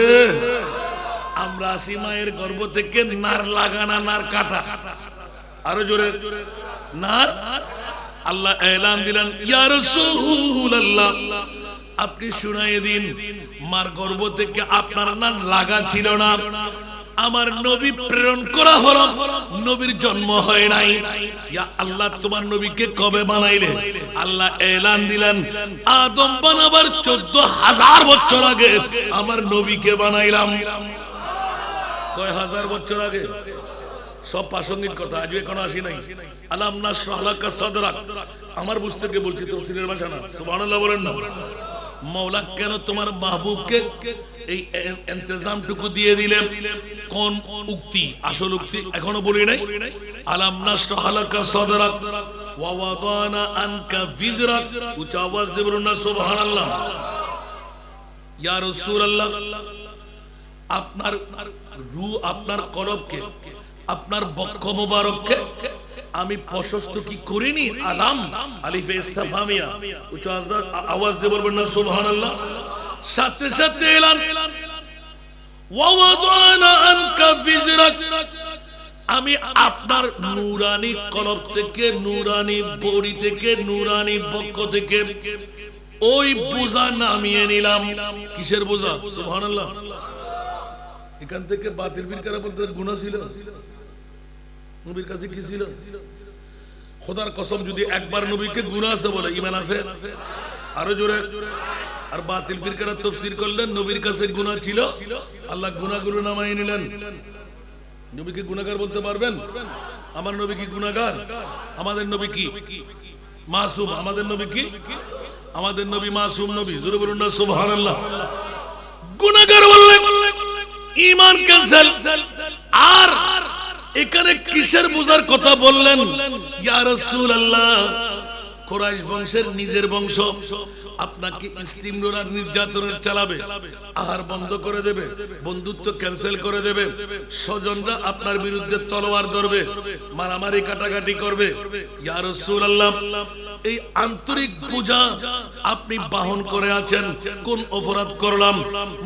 আমরা আসি মায়ের গর্ভ থেকে নার লাগানা, নার কাটা। আরো জোরে। নার। আল্লাহ এলান দিলেন ইয়া রাসূলুল্লাহ আপনি শুনাইয়ে দিন মার গর্ভ থেকে আপনার নার লাগা ছিল না, আমার নবী প্রেরণ করা হলো, নবীর জন্ম হয় নাই। ইয়া আল্লাহ তোমার নবীকে কবে বানাইলে? আল্লাহ এলান দিলেন আদম বানাবার 14,000 বছর আগে আমার নবীকে বানাইলাম। কয় হাজার বছর আগে? সব প্রাসঙ্গিক কথা, আজ এখনো আসি নাই। আলাম নাশরাহ লাকা সাদরাক, আমার বুঝতে গিয়ে বলছি, তাফসীরের ভাষা না। সুবহানাল্লাহ বলেন না। মাওলা কেন তোমার মাহবুবকে এই ইন্তজামটুকু দিয়ে দিলেন? কোন উক্তি? আসল উক্তি এখনো বলি নাই। আলাম নাশরাহ লাকা সাদরাক ওয়া ওয়াদানা আনকা বিজরাক। উচ্চ আওয়াজ দিয়ে বলুন না সুবহানাল্লাহ। ইয়া রাসূলুল্লাহ, আপনার রূহ, আপনার কলবকে, আপনার বক্ষ মোবারককে আমি প্রশস্ত কি করিনি? আলাম আলিফে ইস্তিফহামিয়া। উচ্চ আওয়াজ দিয়ে বলবেন না সুবহানাল্লাহ। সাথে সাথে এলান ওয়া ওয়াদানা আনকা বিজরাক, আমি আপনার নূরানি কলব থেকে, নূরানি বডি থেকে, নূরানি বক্ষ থেকে ওই বোঝা নামিয়ে নিলাম। কিসের বোঝা? সুবহানাল্লাহ। এখান থেকে বাতিল ফিরকারা বলতে গুনাহ ছিল, নবীর কাছে কি ছিল? খোদার কসম, যদি একবার নবীকে গুনাহ আছে বলে ঈমান আছে? আরো জোরে। আর বাতিল ফিরকারা তাফসীর করলেন নবীর কাছে গুনাহ ছিল, আল্লাহ গুনাহগুলো নামায়ে নিলেন। নবীকে গুনাহগার বলতে পারবেন? আমার নবী কি গুনাহগার? আমাদের নবী কি মাসুম? আমাদের নবী কি? আমাদের নবী মাসুম নবী। জোরে বলুন না সুবহানাল্লাহ। গুনাহগার বললে ঈমান ক্যান্সেল। আর এখানে কিসের বোঝার কথা বললেন? ইয়া রাসূলুল্লাহ, কুরাইশ বংশের নিজের বংশ আপনাকে স্টিমরোলার নির্যাতনের চালাবে, আহার বন্ধ করে দেবে, বন্ধুত্ব ক্যান্সেল করে দেবে, স্বজনরা আপনার বিরুদ্ধে তলোয়ার ধরবে, মারামারি কাটাকাটি করবে। ইয়া রাসূলুল্লাহ, এই আন্তরিক বোঝা আপনি বহন করে আছেন, কোন অপরাধ করলাম?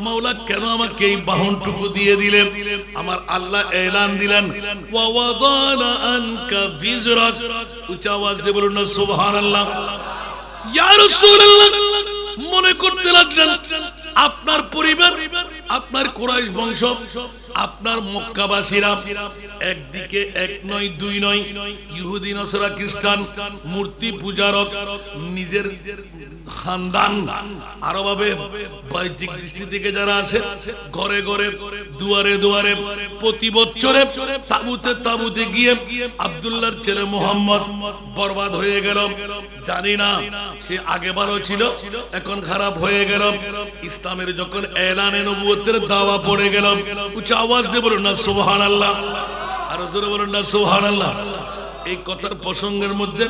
মাওলা কেন আমাকে এই বহনটুকু দিয়ে দিলেন? আমার আল্লাহ এলান দিলেন ওয়া ওয়াদানা আনকা বিজরাক। উচ্চ আওয়াজ দিয়ে বলুন না সুবহানাল্লাহ। ইয়া রাসূলুল্লাহ, মনে করতে লাগলেন আপনার পরিবার, আপনার কুরাইশ বংশ, আপনার মক্কাবাসীরা একদিকে এক নয় দুই নয়, ইহুদি নসরা খ্রিস্টান মূর্তি পূজারক, নিজের খানদান আরো ভাবে বাহ্যিক দৃষ্টি থেকে যারা আসে, ঘরে ঘরে দুয়ারে দুয়ারে প্রতি বছরে তাবুতে তাবুতে গিয়ে আব্দুল্লাহর ছেলে মুহাম্মদ বরবাদ হয়ে গেল। জানি না সে আগে ভালো ছিল, এখন খারাপ হয়ে গেল। ইসলামের যখন এলানে নবুয়তের দাওয়া পড়ে গেল, উচ্চ আওয়াজ দিয়ে বলুন না সুবহানাল্লাহ। আরো জোরে বলুন না সুবহানাল্লাহ। এই কথার প্রসঙ্গের মধ্যে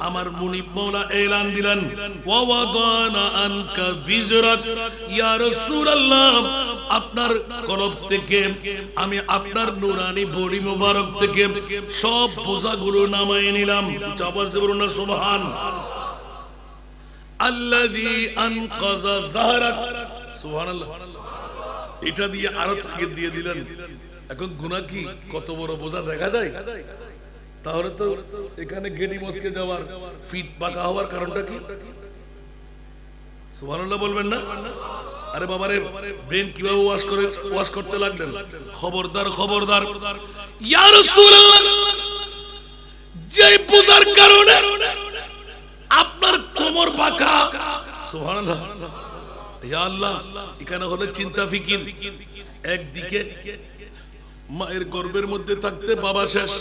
আমার মুনিব মাওলা এলান দিলেন ওয়া ওয়াদানা আনকা বিজরাক। ইয়া রাসূলুল্লাহ, আপনার কলব থেকে আমি আপনার নূরানি বডি মোবারক থেকে সব বোঝাগুলো নামায়ে নিলাম। আওয়াজ দিয়ে বলুন না সুবহান। আল্লাযী আনকাযা যাহরাক। সুবহানাল্লাহ। এটা দিয়ে আরো তাকিদ দিয়ে দিলেন, এখন গুনাহ কি কত বড় বোঝা দেখা যায়? তাহলে তো এখানে গেটি মস্কে যাওয়ার, ফিট পাকা হওয়ার কারণটা কি? সুবহানাল্লাহ বলবেন না? আরে বাবারে, ব্রেন কিভাবে ওয়াশ করতে লাগলেন? খবরদার খবরদার। ইয়া রাসূলুল্লাহ, যে পূজার কারণে আপনার কোমর বাঁকা। সুবহানাল্লাহ। ইয়া আল্লাহ, এখানে হলো চিন্তা ফিকির। একদিকে মায়ের গর্ভের মধ্যে থাকতে বাবা শেষ।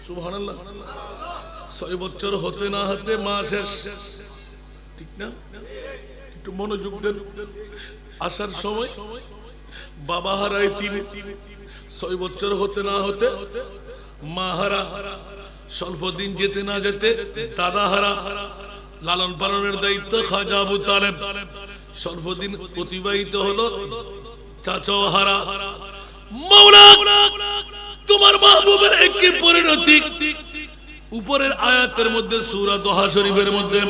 সুবহানাল্লাহ। 6 বছর হতে না হতে মা শেষ, ঠিক না? একটু মনোযোগ দেন। আসার সময় বাবা হারায় তিনি, 6 বছর হতে না হতে মা হারা, স্বল্প দিন যেতে না যেতে দাদা হারা, লালন পালনের দায়িত্ব খাজা আবু তালেব, স্বল্প দিন অতিবাহিত হলো চাচাও হারা। মাওলা, তোমার মাহবুবের একই পরিণতি উপরের আয়াতের মধ্যে সূরা দোহা শরীফের মধ্যে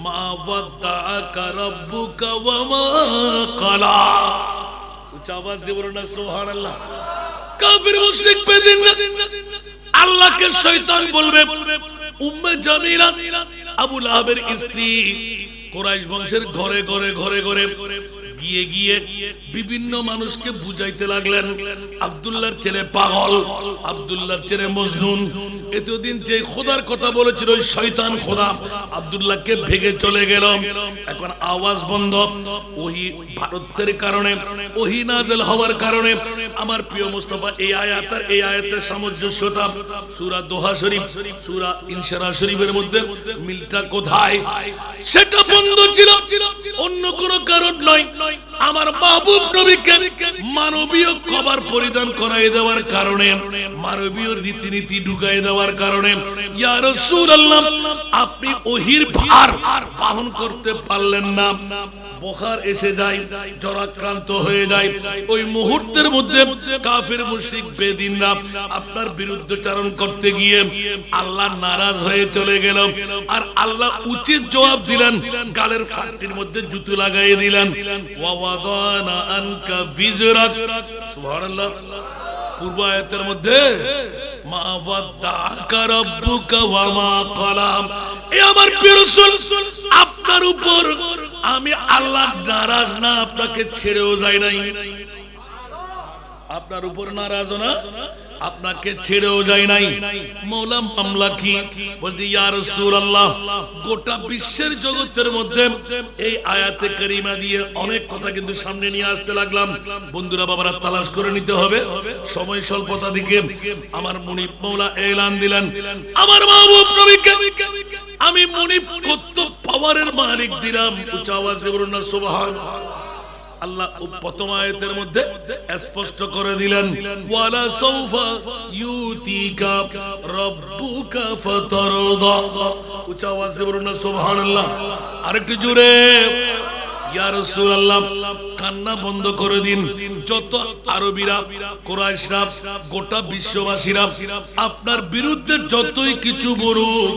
মা ওয়াদাকা রাব্বুকা ওয়া মা ক্বালা। উচ্চ আওয়াজ দিয়ে বলুন না সুবহানাল্লাহ। কাফির মুশরিক বেদিন আল্লাহকে শয়তান বলবে। উম্মে জামিলা আবু লাহাবের স্ত্রী কুরাইশ বংশের ঘরে ঘরে ঘরে ঘরে গিয়ে গিয়ে বিভিন্ন মানুষকে বুঝাইতে লাগলেন আব্দুল্লাহর ছেলে পাগল, আব্দুল্লাহর ছেলে মজনুন। এতদিন যে খোদার কথা বলেছিল ওই শয়তান খোদা আব্দুল্লাহকে ভেগে চলে গেল। এখন আওয়াজ বন্ধ। ওহী ভারতের কারণে, ওহী নাযিল হওয়ার কারণে আমার প্রিয় মুস্তাফা এই আয়াতের সামঞ্জস্যতা সূরা দোহা শরীফ, সূরা ইনশিরাহ শরীফের মধ্যে মিলটা কোথায়? সেটা বন্ধ ছিল অন্য কোনো কারণ নয়, আমার মাহবুব নবীকে মানবীয় কভার পরিধান করাই দেওয়ার কারণে, মানবীয় রীতিনীতি ঢুকাই দেওয়ার কারণে। ইয়া রাসূলুল্লাহ, আপনি ওহীর ভার বহন করতে পারলেন না, বুখার এসে যায়, জ্বরাক্রান্ত হয়ে যায়। ওই মুহূর্তের মধ্যে কাফির মুশরিক বেদিনরা আপনার বিরুদ্ধচারণ করতে গিয়ে আল্লাহ নারাজ হয়ে চলে গেল। আর আল্লাহ উচিত জবাব দিলেন, গালের ফাটির মধ্যে জুতো লাগাই দিলেন। ওয়া ওয়াদানা আনকা বিজরাক, সুবহানাল্লাহ। পূর্ব আয়াতের মধ্যে মা ওয়াদাকা রাব্বুকা ওয়া মা ক্বালাম। এ আমার প্রিয় রাসূল, আপনার উপর আমি আল্লাহ নারাজ না, আপনাকে ছেড়েও যাই নাই। আপনার উপর নারাজ না, আপনাকে ছেড়েও যায় নাই। মওলা মামলা কি বলতে, ইয়া রাসূলুল্লাহ, গোটা বিশ্বের জগতের মধ্যে এই আয়াতে কারিমা দিয়ে অনেক কথা কিন্তু সামনে নিয়ে আসতে লাগলাম। বন্ধুরা বাবারা, তালাশ করে নিতে হবে, সময় স্বল্পতা দিকে আমার মুনিব মওলা এলান দিলেন, আমার মাহবুব নবীকে আমি মুনিব কত পাওয়ারের মালিক দিলাম। উচ্চ আওয়াজ দিয়ে বলুন না সুবহানাল্লাহ। আল্লাহ প্রথম আয়াতের মধ্যে স্পষ্ট করে দিলেন, ওয়ালা সাউফা ইউতিকা রাব্বুকা ফাতারদা। উচ্চ আওয়াজ দিয়ে বলুন না সুবহানাল্লাহ। আরেকটু জোরে, ইয়া রাসূলুল্লাহ, কান্না বন্ধ করে দিন। যত আরবীরা, কুরাইশরা, গোটা বিশ্ববাসীরা আপনার বিরুদ্ধে যতই কিছু বলুক,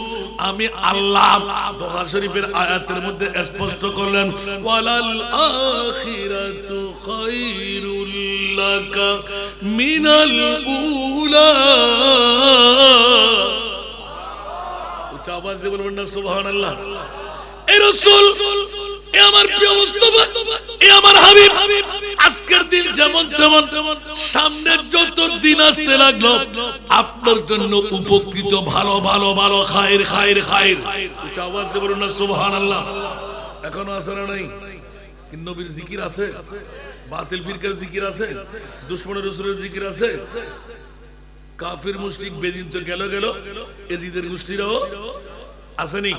আমি আল্লাহ দোহা শরীফের আয়াতের মধ্যে স্পষ্ট করলেন, ওয়ালাল আখিরাতু খায়রুল লাকা মিনাল উলা। উচ্চ আওয়াজ দিয়ে বলবেন না সুবহানাল্লাহ। এ রাসূল, এ আমার প্রিয় মুস্তাফা, এ আমার হাবিব, আজকের দিন যেমন তেমন সামনে যত দিন আসতে লাগলো আপনার জন্য উপকৃত, ভালো ভালো ভালো খায়ের খায়ের খায়ের। উচ্চ আওয়াজ দিয়ে বলুন না সুবহানাল্লাহ। এখনো আছে না নাই? নবীর জিকির আছে, বাতিল ফিরকার জিকির আছে, দুশমনের রাসূলের জিকির আছে। কাফির মুশরিক বেদিন তো গেল, এজিদের গোষ্ঠীরাও আসেনি।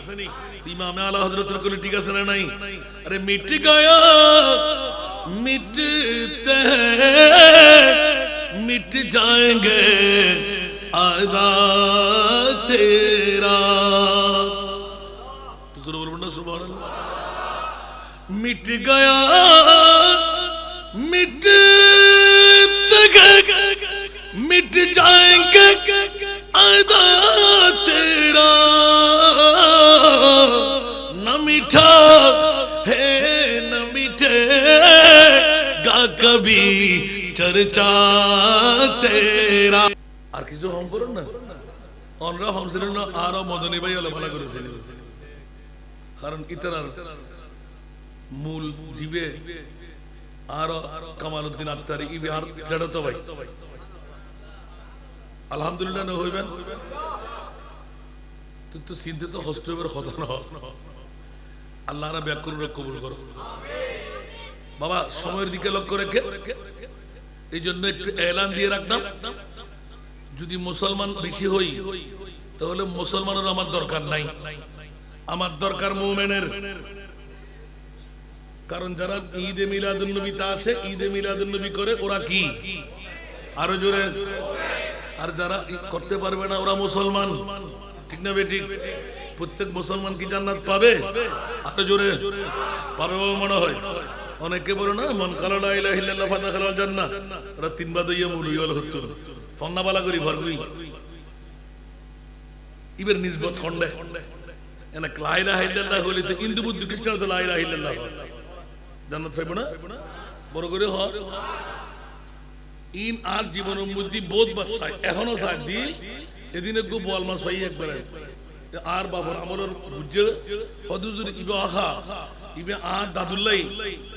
ইমামে আলা হযরতের কোন ঠিক আছে না নাই? আরে মিট গয়া মিটতে মিট जाएंगे আদা তেরা। তো জোরে বলুন না সুবহানাল্লাহ। মিট গয়া মিটতে মিট जाएंगे আদা তেরা। मीठा है न मीठेगा कभी चर्चा तेरा। আর কিছু হম করুন না, অনরা হম ছিলেন না, আরো মদনী ভাই হলে ভালো করেছিলেন। কারণ ইতারার মূল জীবে আরো কামালউদ্দিন আত্তারি ইবে আর জড়ত ভাই। আলহামদুলিল্লাহ না হইবেন তো চিন্তা তো কষ্ট হবে কথা না। আল্লাহ রা ব্যাকুল কবুল করো বাবা। সময়ের দিকে লক্ষ্য রেখে এই জন্য একটু এলান দিয়ে রাখলাম, যদি মুসলমান বেশি হই তাহলে মুসলমানের আমার দরকার নাই, আমার দরকার মুমিনের। কারণ যারা ঈদে মিলাদুন নবীতে আসে, ঈদে মিলাদুন নবী করে, ওরা কি আরো জোরে। আর যারা করতে পারবে না ওরা মুসলমান, ঠিক না বেঠিক? প্রত্যেক মুসলমান কি জান্নাত পাবে? আরো জোরে পাবে বলে মনে হয়। অনেকে বলে না, মান কালা লা ইলাহা ইল্লাল্লাহ ফাদাখালাল জান্নাহ। ওরা তিনবার দইয়া মুলুইল হতো ফন্না বালা করি ফারগুই ইবের নিসবত খন্ডে এনা লা ইলাহা ইল্লাল্লাহ হইলে হিন্দু বুদ্ধ খ্রিস্টান তো লা ইলাহা ইল্লাল্লাহ জান্নাত পাইবো না। বড় করে হ ইন আর জীবনের মধ্যে বহুত বাসায় এখনো সাথ দি এদিনে গো বল মাছ পাই একবার আর বাবার আমলের বুঝে হদুজুর ইবে আহা ইবে আর দাদুল্লাই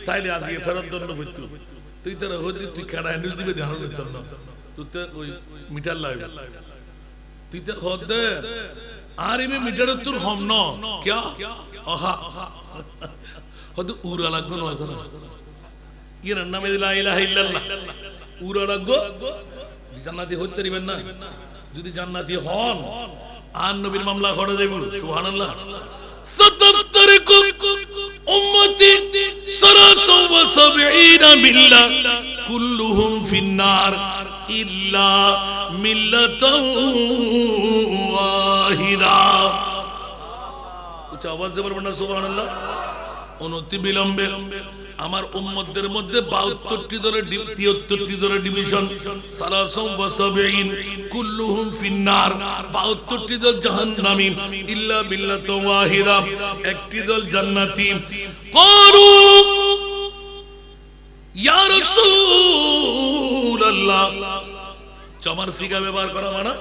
তাইলে আজকে ফেরত দণ্ড হইতো। তুই তার হদি তুই কেডা হ্যান্ডেল দিবে ধ্যান দিছ না, তুই তো ওই মিটার লাগবে, তুই তো হদ আর ইবে মিটার তোর হম ন क्या আহা হদ উরা লাগবে না। আসনা এর নামে লা ইলাহা ইল্লাল্লাহ উড়া রাখবো জান্নাতি হইতে পারিবেন না যদি জান্নাতি হন আর নবীর মামলা করে দেব সুবহানাল্লাহ 77 উম্মতি 73 মিল্লাহ কুল্লুহুম ফিন্নার ইল্লা মিল্লাতাও ওয়াহিদা উচ্চ আওয়াজ দিয়ে বলবেন না সুবহানাল্লাহ অনতি বিলম্বে আমার উম্মতদের মধ্যে 72টি দলের 73টি দলের ডিভিশন 73 কুল্লুহুম ফিন্নার 72টি দল জাহান্নামী ইল্লা বিল্লাতু ওয়াহিদা একটি দল জান্নাতি ক্বালু ইয়া রাসূলুল্লাহ চমার সিগা ব্যবহার করা মানে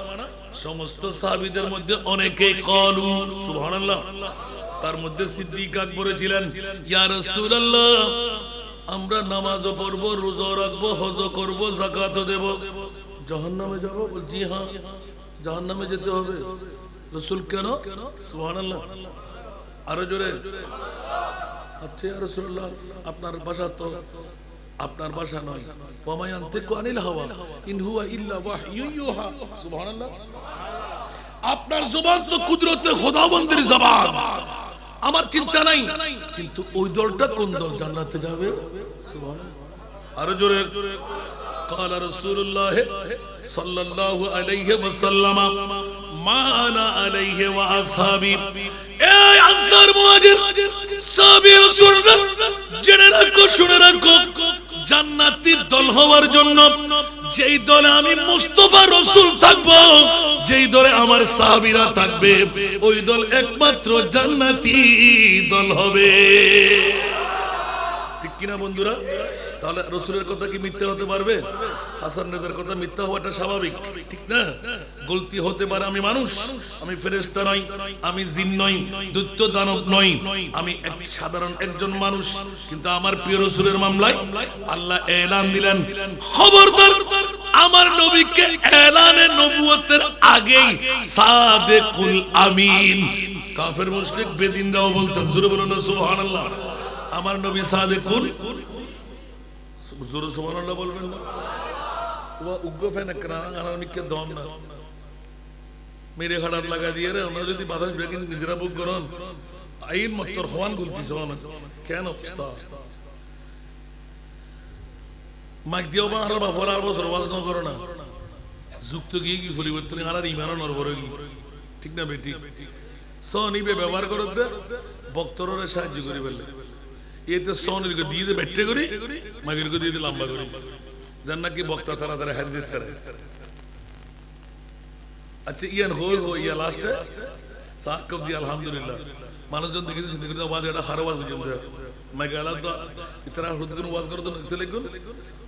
সমস্ত সাহাবীদের মধ্যে অনেকেই ক্বালু সুবহানাল্লাহ তার মধ্যে সিদ্দিক আকবর ছিলেন ইয়া রাসূলুল্লাহ আমরা নামাজও পড়ব রোজা রাখব হজ করব যাকাতও দেব জাহান্নামে যাব জি হ্যাঁ জাহান্নামে যেতে হবে রাসূল কেন সুবহানাল্লাহ আরো জোরে আচ্ছা ইয়া রাসূলুল্লাহ আপনার ভাষা তো আপনার ভাষা নয় ওয়া ইয়ানতিকু আনিল হাওয়া ইন হুয়া ইল্লা ওয়াহয়ু ইউহা সুবহানাল্লাহ আপনার জবান তো কুদরতে খোদাবন্দের জবান আমার চিন্তা নাই কিন্তু ওই দলটা কোন দল জান্নাতে যাবে সুবহানাল্লাহ আরো জোরে قال رسول الله صلى الله عليه وسلم ما انا عليه واصحابي এই আনসার মুহাজির সাহাবী রাসূলুল্লাহ জেনে রাখো শুনে রাখো জান্নাতের দল হওয়ার জন্য যেই দলে আমি মুস্তাফা রাসূল থাকবো যেই দলে আমার সাহাবীরা থাকবে ওই দল একমাত্র জান্নাতি দল হবে ঠিক কি না বন্ধুরা তাহলে রাসূলের কথা কি মিথ্যা হতে পারবে হাসান নেতার কথা মিথ্যা হওয়াটা স্বাভাবিক ঠিক না গলতি হতে পারে আমি মানুষ আমি ফেরেশতা নই আমি জিন নই দৈত্য দানব নই আমি এক সাধারণ একজন মানুষ কিন্তু আমার প্রিয় রাসূলের মামলায় আল্লাহ এলান দিলেন খবরদার আমার নবীকে এলানে নবুয়তের আগেই সাদিকুল আমিন কাফের মুশরিক বেদিনরাও বলতেন জোরে বলুন না সুবহানাল্লাহ আমার নবী সাদিকুল জোরে সুবহানাল্লাহ বলবেন না ওয়া উগ্র ফেনা কারণকে দম না মেরে খাড়ার লাগা দিয়ে রে ওনা যদি বাতাস বেগিন নিজরা বুক করন আইন মত্তর হওয়ান গুলতিছ না কেন অবস্থা মাইক দিও বা আর বাফর আর বছর ওয়াজ ন করো না যুক্ত গিয়ে কি পরিবর্তন আর ইমান নরবরে কি ঠিক না বেটি সনিবে ব্যবহার করতে বক্তররে সাহায্য করি বলে এতে সনের কে দিয়ে বেটে করি মাগের কে দিয়ে লম্বা করি জান না কি বক্তা তারা তারা হারি দিতে পারে আচ্ছা ইয়ান ইয়া লাস্টে সাকব দি আলহামদুলিল্লাহ মানুষজন দেখেছে সিদ্দিকের আওয়াজ এটা খারাপ আওয়াজ কিন্তু মাইকালা তো ইতরা হুদগুন ওয়াজ করে তো চলে গেল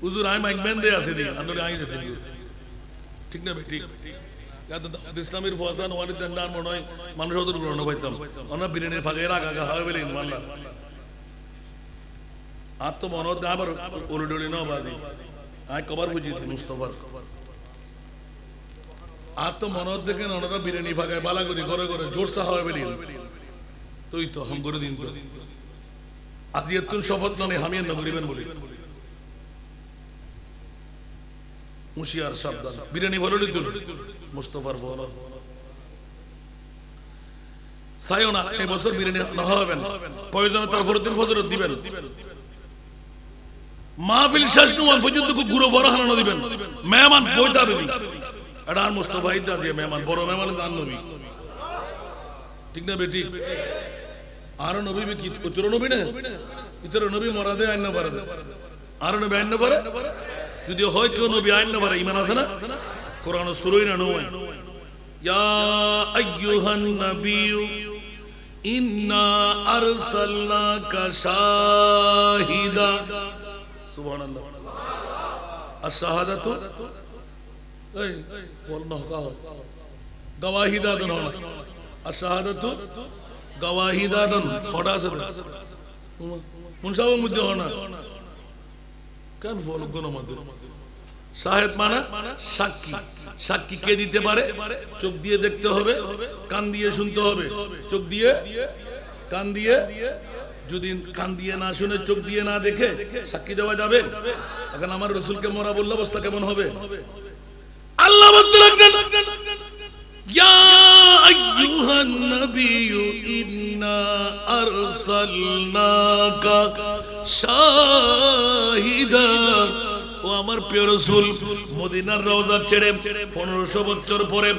হুজুর আই মাইক বেন দে আছে দি আন্দরে আই যেতে ঠিক না ঠিক ইসলামের ফসান ওয়ালি দন্ডার মনে হয় মানুষ ওদের গ্রহণ পাইতাম আমরা বিরিয়ানির ফাঁকে রাখা হয় বলে ইনশাআল্লাহ আত্ম মনত আবার উলুডুলি ন বাজি আই কবার বুঝি মুস্তাফার আত্ম মনত দেখেন ওনারা বিরিয়ানি ফাঁকে বালা করি করে করে জোরসা হয় বলে তুই তো হাম করে দিন তো আজিয়াতুন শফত নামে হামিয়ান না করিবেন বলি মুশিয়ার সাবধান বিরিয়ানি বললি তুই মুস্তাফার বল সায়না এই বছর বিরিয়ানি না হবেন প্রয়োজনে তারপর দিন ফজরত দিবেন মাহফিল শেষ নয় পর্যন্ত গুরু বড় হারানো দিবেন মেহমান বইতা দিবেন এটা আর মুস্তাফা ইদা দিয়ে মেহমান বড় মেহমান জান নবী ঠিক না বেটি আর নবী কি উত্তর নবী না ইতর নবী মরাদে আইন না পারে আর নবী আইন না পারে যদি হয় কেউ নবী আইন না পারে ঈমান আছে না কোরআন শুরুই না নয় ইয়া আইয়ুহান নাবিয়্যু ইন্না আরসালনাকা শাহিদা সুবহানাল্লাহ আশ-শাহাদাতু এই বল না গওয়াহিদাতুন আশ-শাহাদাতু গওয়াহিদাতুন খোদা আছে মুনসাও মুদ্দে হনা কেন বল কোন মধ্যে শাহেদ মানে সাক্ষী সাক্ষী কে দিতে পারে চোখ দিয়ে দেখতে হবে কান দিয়ে শুনতে হবে চোখ দিয়ে কান দিয়ে যদি কান দিয়ে না শুনে চোখ দিয়ে না দেখে সাক্ষী দেওয়া যাবে? এখন আমার রাসূলকে মরা বললে অবস্থা কেমন হবে? আল্লাহ বলতে লাগলেন, ইয়া আইয়ুহান নাবিয়্যু ইন্না আরসালনাকা শাহিদান। ও আমার প্রিয় রাসূল, মদিনার রওজা ছেড়ে 1500 বছর পরে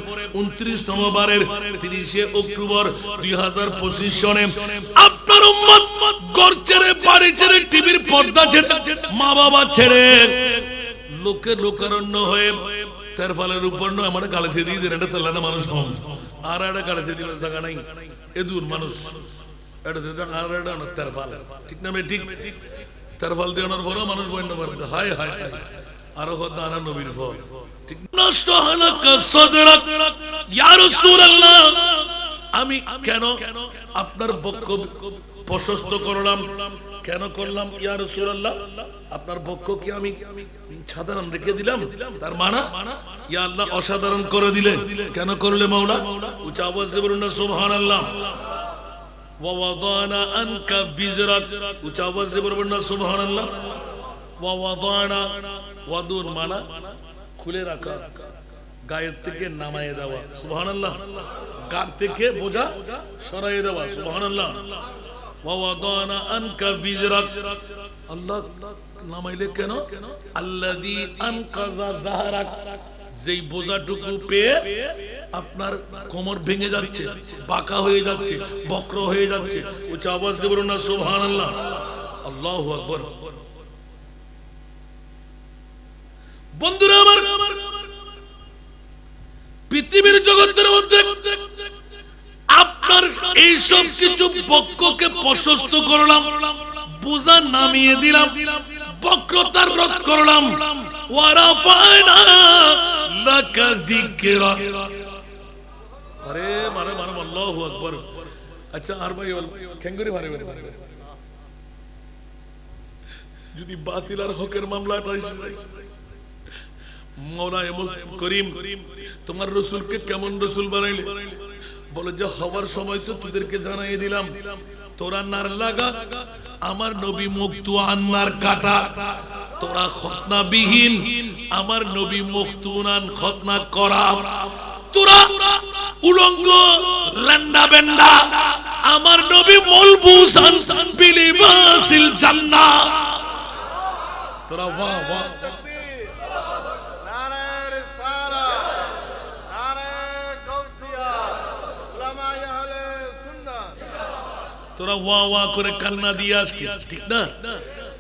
29তম বারের 30শে অক্টোবর 2025 সনে আপনার উম্মত ঘর ছেড়ে, বাড়ি ছেড়ে, টিভির পর্দা ছেড়ে, মা বাবা ছেড়ে, লোকের লোকারণ্য হয়ে তেরফালের উপর নয় আমার গালেছে দিয়ে দেন। এটা তেলানা মানুষ কম, আর একটা গালেছে দিলে জায়গা নাই, এদুর মানুষ এটা দিতে, আর এটা না তেরফাল, ঠিক না? ঠিক তেরফাল দিয়ে ওনার পরও মানুষ বন্য করে, হায় হায় হায়, আরো হত না নবীর ফল। ঠিক নষ্ট হালাকা সাদরাত ইয়া রাসূলুল্লাহ, আমি কেন আপনার বক্ষ প্রশস্ত করলাম? কেন করলাম ইয়া রাসূলুল্লাহ? আপনার বক্ষ কি আমি সাধারণ রেখে দিলাম? তার মানা ইয়া আল্লাহ অসাধারণ করে দিলে। কেন করলে মাওলা? উচ্চ আওয়াজ দিয়ে বলুন না সুবহানাল্লাহ। ওয়া ওয়াদানা আনকা বিজরাক, উচ্চ আওয়াজ দিয়ে বলুন না সুবহানাল্লাহ। ওয়া ওয়াদানা, ওয়াদুন মানা খুলে রাখা, গায়ের থেকে নামায়ে দেওয়া, সুবহানাল্লাহ। গার থেকে বোঝা সরাইয়ে দেওয়া, সুবহানাল্লাহ। ওয়া ওয়াদানা আনকা বিজরাক, আল্লাহ নামাইলে কেন? আল্লাযী আনকাযা যাহরাক, যেই বোঝাটুকু পেয়ে আপনার কোমর ভেঙে যাচ্ছে, বাঁকা হয়ে যাচ্ছে, বক্র হয়ে যাচ্ছে, উচ্চ আওয়াজ দিয়ে বলুন না সুবহানাল্লাহ। আল্লাহু আকবার। বন্ধুরা আমার, পৃথিবীর জগতের মধ্যে আপনার এই সব কিছু বক্ষকে প্রশস্ত করলাম, বোঝা নামিয়ে দিলাম, বক্রতার রোধ করলাম। ওয়ারাফানা লাকা যিকরা, আরে মানে আল্লাহু আকবার। আচ্ছা আর ভাই খেঙ্গুরি ভারে ভারে, যদি বাতিল আর হকের মামলাটা মওলা করিম তোমার রাসূলকে কেমন রাসূল বানাইলে? বলে যে হওয়ার সময় তো তোদেরকে জানাই দিলাম, তোরা নার লাগা, আমার নবী মুক্তু আন্নার কাটা, তোরা খতনা বিহীন, আমার নবী মুক্তুনান খতনা করা, তোরা উলঙ্গ রান্ডা বেন্ডা, আমার নবী মলবুসান বিলিবাসিল জান্নাহ। তোরা বাহ বাহ, তোরা ওয়া ওয়া করে কান্না দিয়ে আসকি, ঠিক না?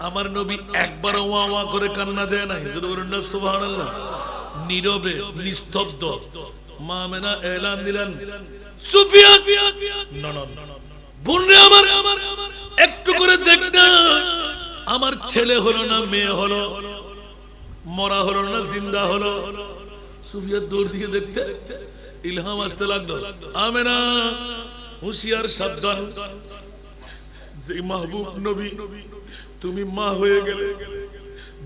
আমার নবী একবার ওয়া ওয়া করে কান্না দেয় নাই, সুবহানাল্লাহ। নীরবে নিস্তব্ধ মা আমেনা এলান দিলেন, সুফিয়ান বোন রে আমার, একটু করে দেখ না, আমার ছেলে হলো না মেয়ে হলো, মরা হলো না জিন্দা হলো। সুফিয়ান দৌড় দিয়ে দেখতে ইলহাম আসতে লাগলো, আমেনা হুঁশিয়ার, সাবধান, যে মাহবুব নবী তুমি মা হয়ে গেলে,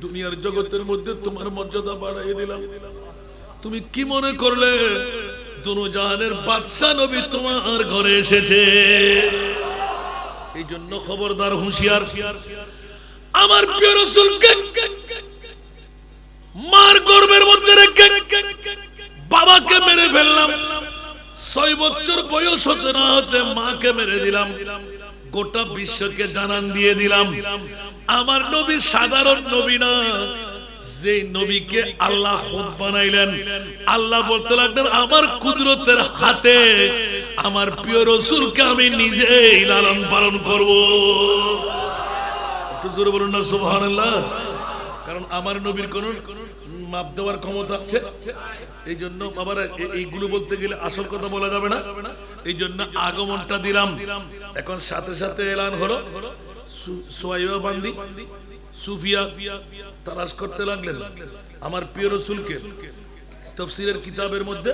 দুনিয়ার জগতের মধ্যে তোমার মর্যাদা বাড়াই দিলাম। তুমি কি মনে করলে দুনো জাহানের বাদশা নবী তোমার ঘরে এসেছে? এই জন্য খবরদার, হুঁশিয়ার। আমার প্রিয় রাসূলকে মার গর্ভের মধ্যে রেখে বাবাকে মেরে ফেললাম, 6 বছর বয়স হতে না হতে মাকে মেরে দিলাম, গোটা বিশ্বকে জানান দিয়ে দিলাম আমার নবী সাধারণ নবী না, যে নবীকে আল্লাহ খুদ বানাইলেন। আল্লাহ বলতে লাগলেন, আমার কুদরতের হাতে আমার প্রিয় রাসূলকে আমি নিজেই লালন পালন করব। একটু জোরে বলুন না সুবহানাল্লাহ। কারণ আমার নবীর কোন মাপ দেওয়ার ক্ষমতা আছে, এই জন্য বাবারা এইগুলো বলতে গেলে আসল কথা বলা যাবে না, এই জন্য আগমনটা দিলাম। এখন সাথে সাথে এলান হলো, সুয়াইবা বান্দি সুফিয়া তালাশ করতে লাগলেন আমার প্রিয় রাসূলকে। তাফসীরের কিতাবের মধ্যে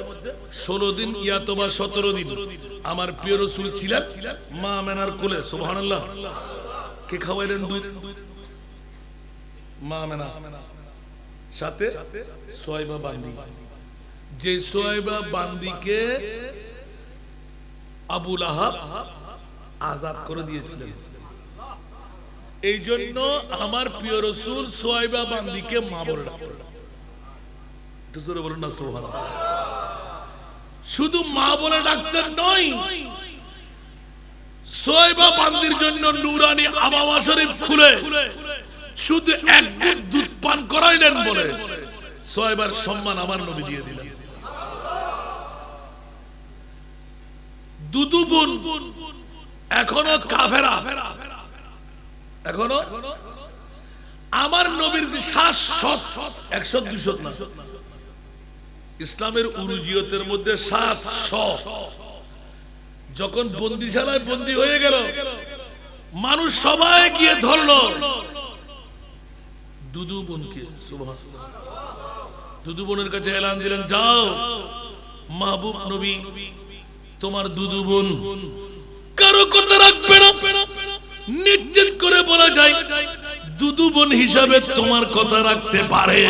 16 দিন ইয়াতবা 17 দিন আমার প্রিয় রাসূল ছিলেন মা আমেনার কোলে, সুবহানাল্লাহ। কে খাওয়াইলেন দুধ? মা আমেনা, সাথে সুয়াইবা বান্দি। যে সুয়াইবা বান্দিকে আবু লাহাব আযাদ করে দিয়েছিলেন, এই জন্য আমার প্রিয় রাসূল সুহাইবা বান্দিকে মা বলে ডাকতেন। একটু জোরে বলুন না সুবহানাল্লাহ। শুধু মা বলে ডাকতেন নয়, সুহাইবা বান্দির জন্য নূরানি আবাওয়া শরীফ খুলে শুধু এক ঘুট দুধ পান করাইলেন বলে সুহাইবার সম্মান আমার নবী দিয়ে দিলেন। দুদু বোন এখনো কাফেরা, এখনো আমার নবীর যে শ্বাস 100-200 না, ইসলামের উরুজিয়তের মধ্যে 700। যখন বন্দিশালায় বন্দী হয়ে গেল, মানুষ সবাই গিয়ে ধরলো দুদু বোনকে। সুবহানাল্লাহ। দুদু বোনের কাছে এলান দিলেন, যাও মাহবুব নবী তোমার দুদু বোন কারো কথা রাখবে না, নিশ্চিত করে বলা যায় দুদু বোন হিসাবে তোমার কথা রাখতে পারে।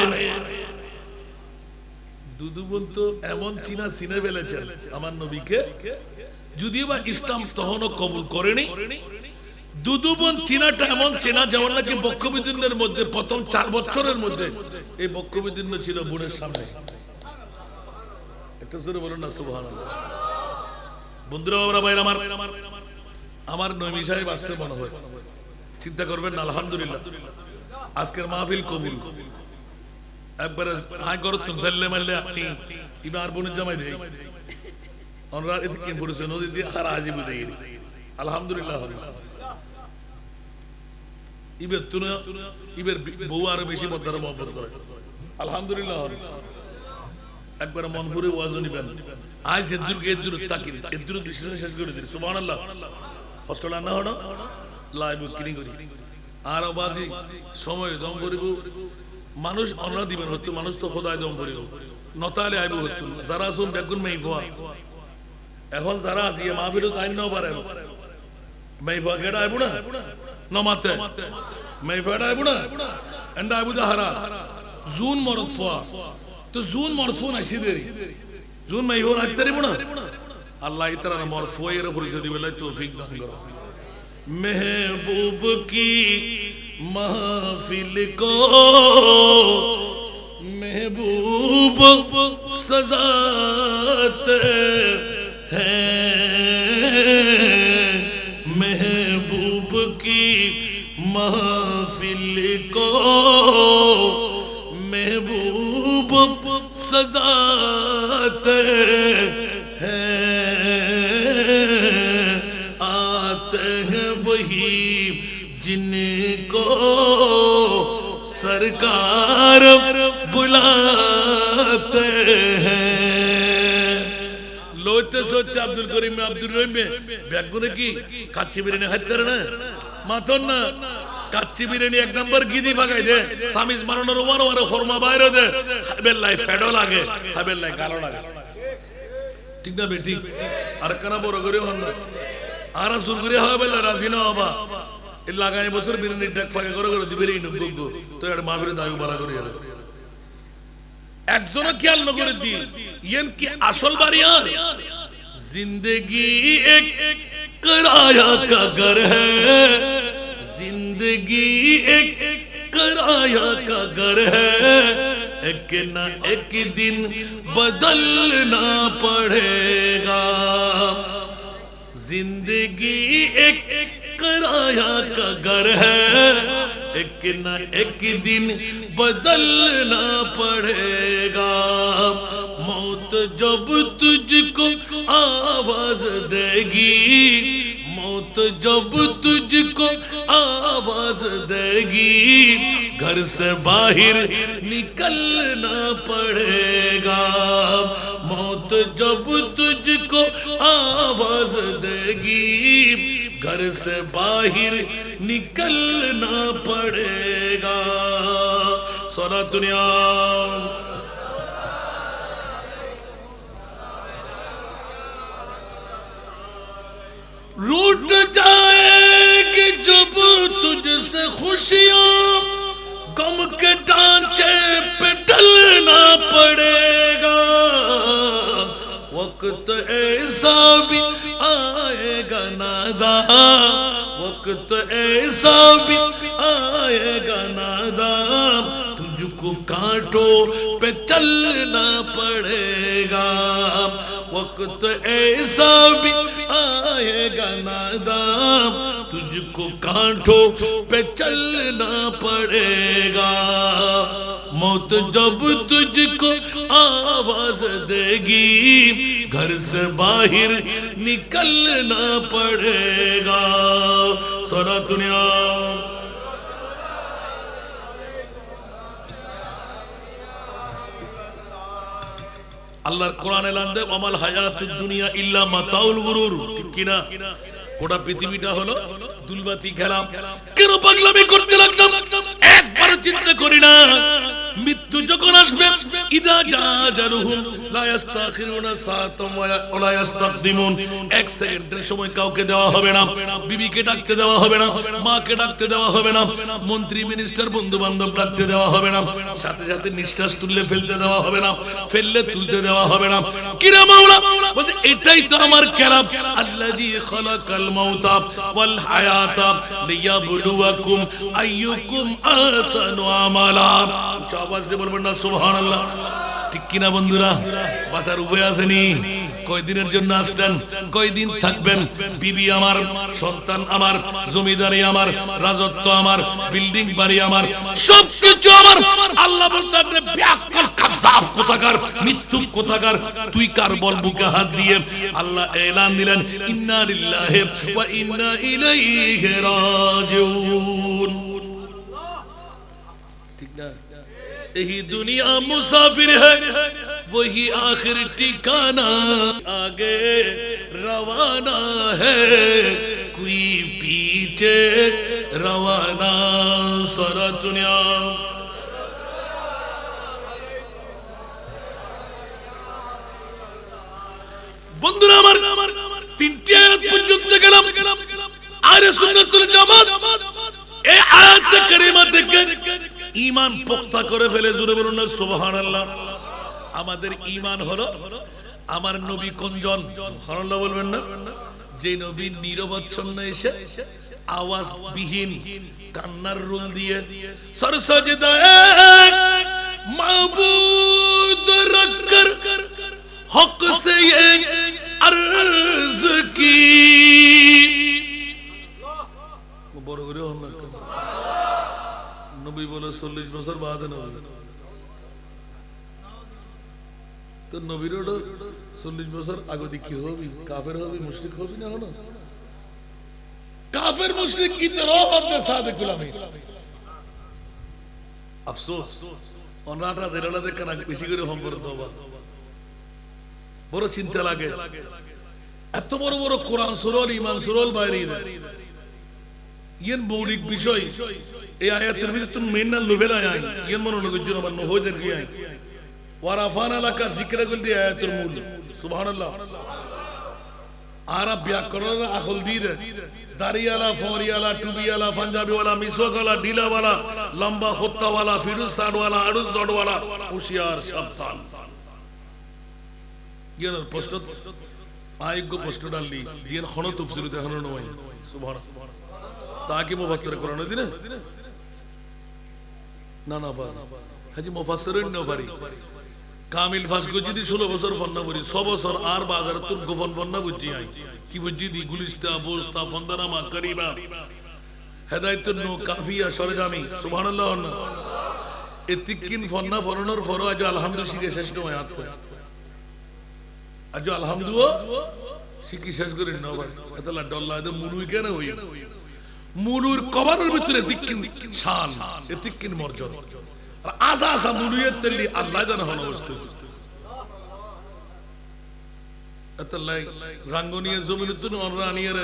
দুদু বোন তো এমন চিনা চিনে ফেলেছেন আমার নবীকে, যদিও বা ইসলাম তখনও কবুল করেনি। দুদু বোন চিনাটা এমন চেনা যেমন নাকি বক্ষবিদীর্ণের মধ্যে প্রথম 4 বছরের মধ্যে এই বক্ষবিদীর্ণ ছিল বোনের সামনে। একটা জোরে বলুন না সুবহানাল্লাহ। বন্ধুরা ওরা ভাই আমার নবী সাহেব আসছে মনে হয়, চিন্তা করবেন না। আলহামদুলিল্লাহ আজকের মাহফিল কবুল। একবারে হাই করতুম চাইলে মারলে আপনি ইবার বোনের জামাই দেই আমরা এদিকে পড়েছে নদী দিয়ে হারা হাজিব দেই। আলহামদুলিল্লাহ ইবের তুনা ইবের বউ আরো বেশি মদ্দার মহব্বত করে। আলহামদুলিল্লাহ একবার মন ভরে ওয়াজ নিবেন। আজ এদুরকে এদুর তাকির এদুর ডিসিশন শেষ করে দিই। সুবহানাল্লাহ। হস্টেল না হলো লাইভ কিনি করি আর বাজি সময় দম করিব মানুষ অনরা দিবেন হতো, মানুষ তো খোদায় দম করিব নতালে আইব হতো। যারা আসুন বেগুন মাইফা এখন যারা আছে মাহফিল তাই নাও পারেন মাইফা কেডা আইব না নমাতে মাইফাটা আইব না এন্ডা আইব হারা জুন মরফা তো জুন মরফু নাসি দেরি জুন মাইফা রাখতে রিব না। আল্লাহ ইতারা মরফু এর পরিচয় দিবে তৌফিক দান করো। महबूब की महफिल को महबूब सजाते हैं, महबूब की महफिल को महबूब सजाते हैं, आते हैं वही जिनको सरकार बुलाते हैं। लोते सोचते अब्दुल करीम में अब्दुल रहीम में बेगुने की কাচ্চি বিরিয়ানি খাইতে না মাতন না কাচ্চি বিরিয়ানি এক নাম্বার গিদি ভাগাই দে সামিজ মারানোর ওয়ারো ওয়ারো ফরমা বাইরে দে হাবেল্লাই ফেডো লাগে হাবেল্লাই গালো লাগে। ঠিক না বেটি? আর কানা বড় করে হন না আর জোর করে হবে রাজি না বাবা এই লাগাই বছর বিরিয়ানি ডাক ফাঁকে করে করে দিবেই নবগো তো এটা মাহফিলে দায়ু বাড়া করে এলো একজনও খেয়াল ন করে দি ইয়েন কি আসল বাড়িয়া जिंदगी एक किराया का घर है, जिंदगी एक किराया का घर है, एक ना एक दिन बदलना पड़ेगा, जिंदगी एक किराया का घर है, एक ना एक दिन बदलना पड़ेगा, मौत जब तुझको आवाज देगी, मौत जब तुझको आवाज देगी, घर से बाहर निकलना पड़ेगा, मौत जब तुझको आवाज देगी, घर से बाहर निकलना पड़ेगा। सोना दुनिया रूठ जाएगी जब तुझसे खुशियां, गम के ढांचे पे ढलना पड़ेगा, वो वक्त ऐसा भी आएगा नादा, वक्त ऐसा भी आएगा नादा, तुझको कांटों पे चलना पड़ेगा। वक्त ऐसा भी आएगा नादाम, तुझको कांटों पे चलना पड़ेगा। मौत जब तुझको आवाज देगी, घर से बाहर निकलना पड़ेगा। सारा दुनिया আল্লাহর কোরআন এলান দেয় ওয়ামাল হায়াতুদ দুনিয়া ইল্লা মাতাউল গুরুর, ঠিক কি না? গোটা পৃথিবীটা হলো দুলবাতি খেলা। কেন পাগলামি করতে লাগলাম? একবার চিন্তা করি না মৃত্যু যখন আসবে, ইদা জাজারুহুম লা ইস্তাখিরুনা সাআতাম ওয়া লা ইস্তাকদিমুন, এক সেকেন্ডের সময় কাউকে দেওয়া হবে না। বিবিকে ডাকতে দেওয়া হবে না, মাকে ডাকতে দেওয়া হবে না, মন্ত্রী মিনিস্টার বন্ধু বান্ধব ডাকতে দেওয়া হবে না, সাথে সাথে নিঃশ্বাস তুললে ফেলতে দেওয়া হবে না, ফেললে তুলতে দেওয়া হবে না। কিরা মাওলা বলতে এটাই তো আমার কালাম, আল্লাযী খালাকাল মাউতা ওয়াল হায়াতা লিয়াবলুয়াকুম আইয়ুকুম আহসানু আমালা। আওয়াজ দিয়ে বলবেন না সুবহানাল্লাহ, ঠিক কিনা বন্ধুরা? বাঁচার উপায় আসেনি? কয়দিনের জন্য আসছেন, কয়দিন থাকবেন? বিবি আমার, সন্তান আমার, জমিদারি আমার, রাজত্ব আমার, বিল্ডিং বাড়ি আমার, সবকিছু আমার। আল্লাহ বলতে আপনি ব্যাকল কাযাব কোথাকার, মিথ্যুক কোথাকার, তুই কার বল বুকে হাত দিয়ে? আল্লাহ এলান দিলেন ইন্না লিল্লাহি ওয়া ইন্না ইলাইহি রাজিউন। ঠিক না? यही दुनिया मुसाफिर है, वही आखिर ठिकाना, आगे रवाना है, कोई पीछे रवाना। सारा दुनिया বন্ধুরা আমার, তিনটি আয়াত পর্যন্ত গেলাম। আহলে সুন্নাতুল জামাত এই আয়াত কারিমা থেকে ঈমান পোক্তা করে ফেলে। জোরে বলুন না সুবহানাল্লাহ। আমাদের ঈমান হলো আমার নবী কোনজন? সুবহানাল্লাহ বলবেন না? যে নবী নিরবচ্ছন্ন এসে আওয়াজ বিহীন কান্নার রোল দিয়ে সর সাজদায়ে মাবুদ রাখকর হক সে ये अर्ज की। বড় করে হল না, নবী বলে 40 বছর বাদে নবী, তো নবীর 40 বছর আগে দেখি হবি কাফের হবি, মুশরিক হবি না? হলো কাফের মুশরিক কি তো রহমতে সাদিক গুলামি। আফসোস অনাটা জেরালা দেখে না বেশি করে সম্পর্ক হবা, বড় চিন্তা লাগে। এত বড় বড় কোরআন সুরল ঈমান সুরল বাইরে ইয়েন মৌলিক বিষয় এই আয়াতের ভিতরে তুমি মেন না লোভেলা আই ইয়েন মনোযোগের জন্য বান্ন হয়ে যায় কি আই ওয়ারাফানা লাকা যিকরা জলদি আয়াতের মূল। সুবহানাল্লাহ। আরব ব্যাকরণ আকল দিয়ে দাড়িওয়ালা, ফরিয়ালা, টুবিওয়ালা, পাঞ্জাবিওয়ালা, মিসওয়াকওয়ালা, ঢিলাওয়ালা, লম্বা খোত্তাওয়ালা, ফিরুজ সাডওয়ালা, আড়ুজ জড়ওয়ালা, হুঁশিয়ার সাবধান। ইয়েন পোস্ট আইগো পোস্ট ডাললি জিয়েন খন তাফসীর দেখানো নয়। সুবহানাল্লাহ। তাকে মুফাসসির কোরআন দিনে না না বাস হাজি মুফাসসিরিন নফারি কামিল ফাসগো যদি 16 বছর ফন্না করি 6 বছর আর বাজারে তুন গোপন ফন্না বুঝি আই কি বুঝি দি গুলিস্তা বস্তা ফন্দানামা করিবা হেদায়েতুন নু কাফিয়া সরজামি। সুবহানাল্লাহ। এতিকিন ফন্না ফরনর ফরো আজ আলহামদুলিল্লাহ শিখে শেষ নয় আত আজ আলহামদুলিল্লাহ শিখি শেষ করে নবার এতলা ডল্লা এত মুনুই কেন হই মুনুর কবরের ভিতরে তিকিন শান এতিকিন মর্যাদা আর আজা আসা মুনুয়ের তেলি আল্লাহ জানে হলো বস্তু এতলাই রাঙ্গনিয়া জমিনুতুন অনরানিয়ার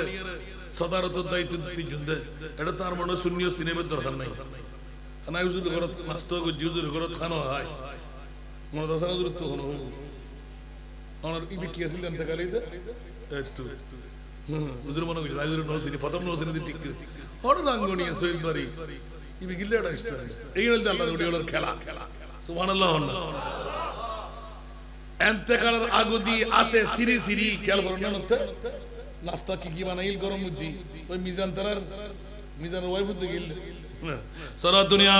সদারতের দায়িত্ব দিতে জুন্দে এটা তার মনে সুন্নিয় সিনেমার দরকার নাই। খানা হুজুর ঘরত নাস্তা গজি হুজুর ঘরত খানো হয় মনে দশানা দূর তো হলো অনর ইবি কি আছিল জানতে গালিতে একটু হুজুর মনে করি হুজুর নসিনি প্রথম নসিনি ঠিক হড় রাঙ্গনিয়া সৈল বাড়ি ইবি গিল্লাটা স্টোরি এই হল আল্লাহর ওডিওর খেলা। সুবহানাল্লাহ। এন্তেকালের আগদি আতে সিরি সিরি খেয়াল করেন না নতে নাস্তা কি বানাইল গরম বুদ্ধি ওই মিজান তারার মিজান ওয়াই বুদ্ধি গেল সারা দুনিয়া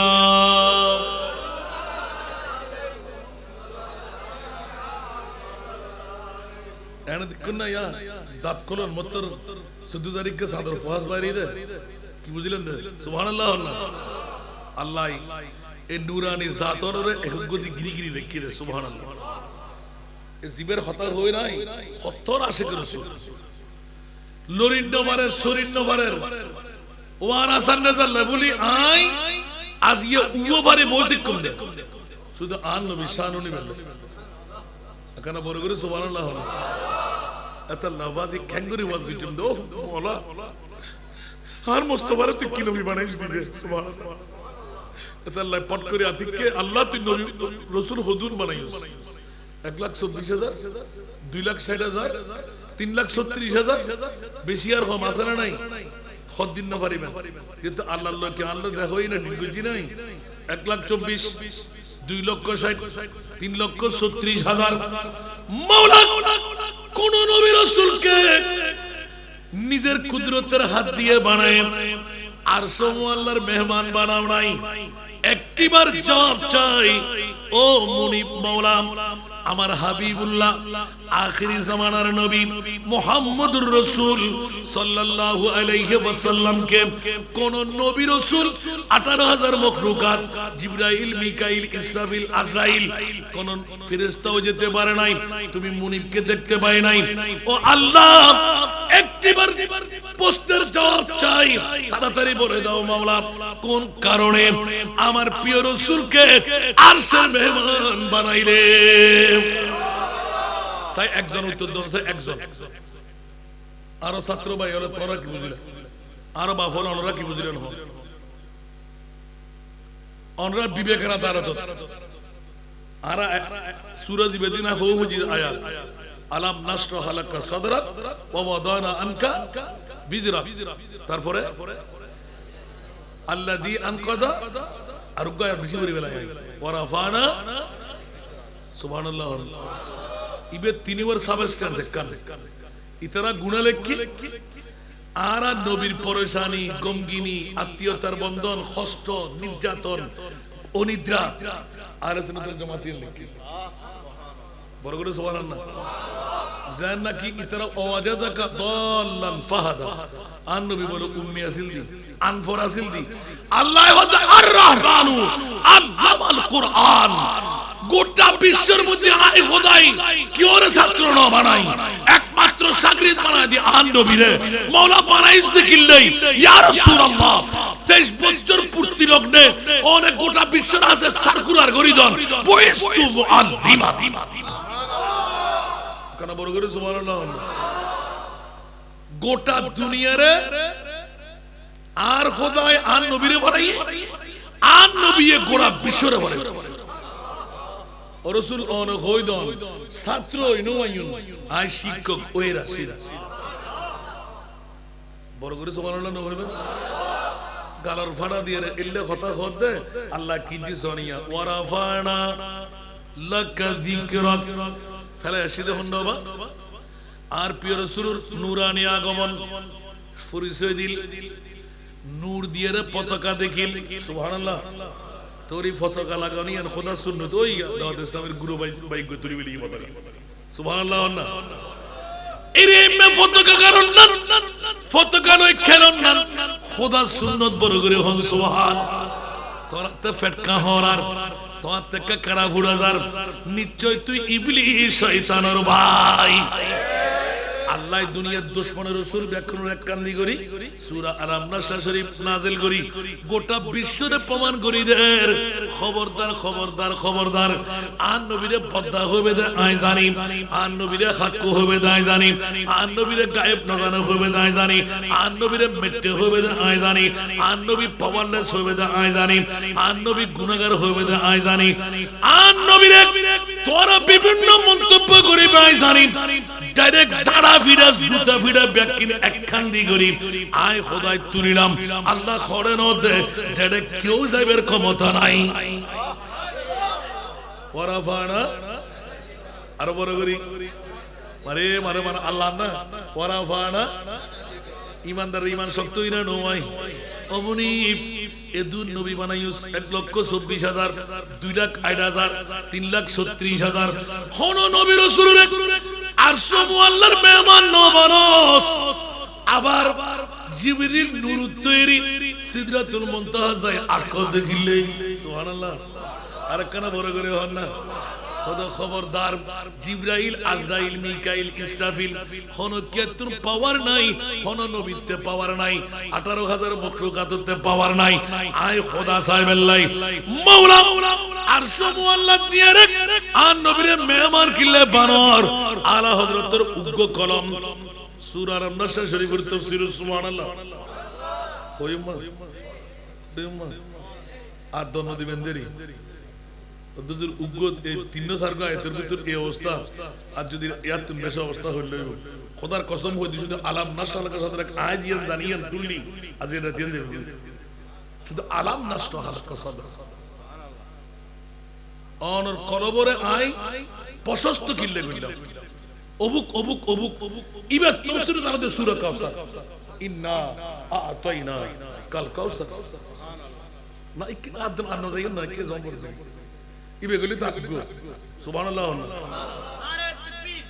এনে দেখুন না ইয়া দাঁত কলন মত্তর সুদু তারিখকে সাদর ফাস বাইরে দে কি বুঝলেন দে সুবহানাল্লাহ আল্লাহ এই নূরানি জাতর রে একগদি গিরিগিরি রেখে দে সুবহানাল্লাহ এই জিবের হতা হই নাই হত্তর আশিক রাসূল লরিন্দ বারের সরিন্দ বারের ওয়ার আসান নাজাল্লাহ বলি আই আজ ইয়ে উও বারে বলতে কম দে শুধু আন নবী শানুনি বলে এখানে বড় করে সুবহানাল্লাহ এত লাভাজি ক্যাঙ্গুরি ওয়াজ বিটুম দো মোলা আর মুস্তাফারে তুই কি নবী বানাইস দিবে সুবহানাল্লাহ এত আল্লাহ পট করে আতিককে আল্লাহ তুই নবী রাসূল হুজুর বানাইস 1,24,000 2,60,000 3,36,000 বেশি আর কম আছে না নাই খদ দিন না পারিবেন কিন্তু আল্লাহর লোকে আল্লাহ দেখোই না বুঝি নাই 1,24,000 2,60,000 3,36,000 মাওলা কোন নবী রাসূলকে নিজের কুদরতের হাত দিয়ে বানায় আর সমু আল্লাহর মেহমান বানাও নাই একটিবার জবাব চাই ও মুনিব মাওলা আমার হাবিবুল্লাহ আখিরি জামানার নবী মুহাম্মদুর রাসূল সাল্লাল্লাহু আলাইহি ওয়াসাল্লাম কে কোন নবী রাসূল 18000 মখলুকাত জিবরাইল মিকাইল ইসরাফিল আজরাইল কোন ফেরেশতাও যেতে পারে নাই তুমি মুনিবকে দেখতে পাই নাই ও আল্লাহ একটিবার প্রশ্নের জবাব চাই তাড়াতাড়ি বলে দাও মাওলা কোন কারণে আমার প্রিয় রাসূলকে আরশের মেহমান বানাইলে সাই একজন উত্তর দাও সাই একজন আরো ছাত্র ভাই ওরা তোরা কি বুঝলে আরো বাফল ওরা কি বুঝলেন ওরা বিবেকেরা দ্বারা তো আর সূরা বেদিনা হো হুজি আয়াত আলাম নাশরাহ লাকা সাদরাক ওয়া ওয়াদানা আনকা বিজরা তারপরে আল্লাযী আনকাদা আর গয়া বেশি করে বেলা ওয়া রাফানা সুবহানাল্লাহ ইবে তিনবার সাবস্টেন্স কান ইতারা গুনাহ লেখি আর নবীর পরেশানি গমগিনী আত্মীয়তার বন্ধন কষ্ট নির্যাতন অনিদ্রা আর সুন্নাতুল জামাতের লেখি বড় করে সুবহানাল্লাহ জান নাকি ইতারা ওয়াজাদাকা দাল্লান ফাহাদা আন নবী বলে উম্মি আসিল দি আনফর আসিল দি আল্লাহ হদা আর রহমানু আল্লামাল কুরআন গোটা বিশ্বের মধ্যে আয় খোদাই কি ওর ছাত্র না বানাই একমাত্র শাগরিদ বানাই দি আন নবীরে মাওলা বানাইস দেখিলাই ইয়া রাসূলুল্লাহ 23 বছর পূর্তি লগ্নে অনেক গোটা বিশ্বের আছে সার্কুলার গরিদন বয়স্তু মুআল্লিমা কেন বড় করে সুবহানাল্লাহ গোটা দুনিয়ারে আর খোদাই আন নবীরে বানাই আন নবীয়ে গোটা বিশ্বরে বানাই রাসূল অন হইদন ছাত্র ইনুয়ায়ুন আই শিক্ষক ওইরা সিরা বড় করে সুবহানাল্লাহ বলবে গালার ফাড়া দিয়ে ইল্লে কথা হদে আল্লাহ কি জি সোনিয়া ওয়ারাফানা লাকা যিকরাক ফেলে আসিদে হন্ডবা আর প্রিয় রাসূলের নূরানি আগমন পরিচয় দিল নূর দিয়ে পতাকা দেখিল সুবহানাল্লাহ তোরি পতাকা লাগানি আর খোদা সুন্নাত ওই দাওয়াত ইসলামের গুরু ভাই তুলি বলি পতাকা সুবহানাল্লাহ না এরে মে পতাকা কারণ না পতাকা নয় খেলন না খোদা সুন্নাত বড় করে হন সুবহান তোরা তে ফটকা হরার তোরা তে কাকড়া ফুড়াজার নিশ্চয় তুই ইবলিস শয়তানের ভাই আল্লাহ দুনিয়ার দুশমনের রাসূল ব্যাখ্যানের এক কান্দি করি সূরা আল-নাস শরীফ নাযিল করি গোটা বিশ্বরে প্রমাণ করি দের খবরদার খবরদার খবরদার আর নবীরে বদা হবে দে আই জানি আর নবীরে হক হবে দে আই জানি আর নবীরে গায়েব না জানা হবে দে আই জানি আর নবীরে মিথ্যে হবে দে আই জানি আর নবী পাওয়ারলেস হবে দে আই জানি আর নবী গুনাহগার হবে দে আই জানি আর নবীরে তোরা বিভিন্ন মন্তব্য করি আই জানি ডাইরেক্ট জাড়া ফিরা জুতা ফিরা ব্যাকিন একখান দি করি আয় খোদাই তুলিলাম আল্লাহ খরে ন দে যেটা কেউ যাইবার ক্ষমতা নাই ওয়ারাফানা আরো বড় করি মারে মারে মানে আল্লাহ না ওরা ফানা ইমানদার ইমান শক্তই না নয় অমনি এদুন নবী বানাইউস 1,24,000 2,08,000 3,36,000 কোন নবী রাসূলের আরশ মুআল্লার মেহমান নবানস আবার জিবরিল নূর তৈরি সিদরাতুল মুনতাহা যায় আরকো দেখিলে সুবহানাল্লাহ আর কানা বড় করে হন না খোদা খবরদার জিবরাইল আজরাইল মিকাইল ইসরাফিল কোন কেতুর পাওয়ার নাই কোন নবীতে পাওয়ার নাই 18,000 মখলুকাততে পাওয়ার নাই আয় খোদা সাহেব আল্লাহ মাওলা আরশ মুআল্লাহ নিয়ে রে আর নবীর মেহমান কিলে বানর আলা হযরতের উগ্র কলম সূরা আন-নাস শরীফের তাফসীর সুবহানাল্লাহ কইমা দেমা আর দনো দিবেন দেরি দুজুর উগ্র এই তিন সার্গ আয়াতের ভিতর এই অবস্থা আর যদি ইয়াতুন বেশি অবস্থা হইল খোদার কসম হই শুধু আলাম নাশালাকা সাদরাক আজ ইয়ান জানিয়ান তুললি আজ এটা দিয়ে দেব শুধু আলাম নাশটা হালকা সাদরা অনর কলবরে আই প্রশস্ত কিল্লে কইলাম অবুক অবুক অবুক ইবা তাফসীর তাদের সূরা কাউসার ইন্না আতাইনা কাল কাউসার না ইকি আদম আনো যাইন না কে জম্বর ইবে গলি থাকবো সুবহানাল্লাহ আরে তাকবীর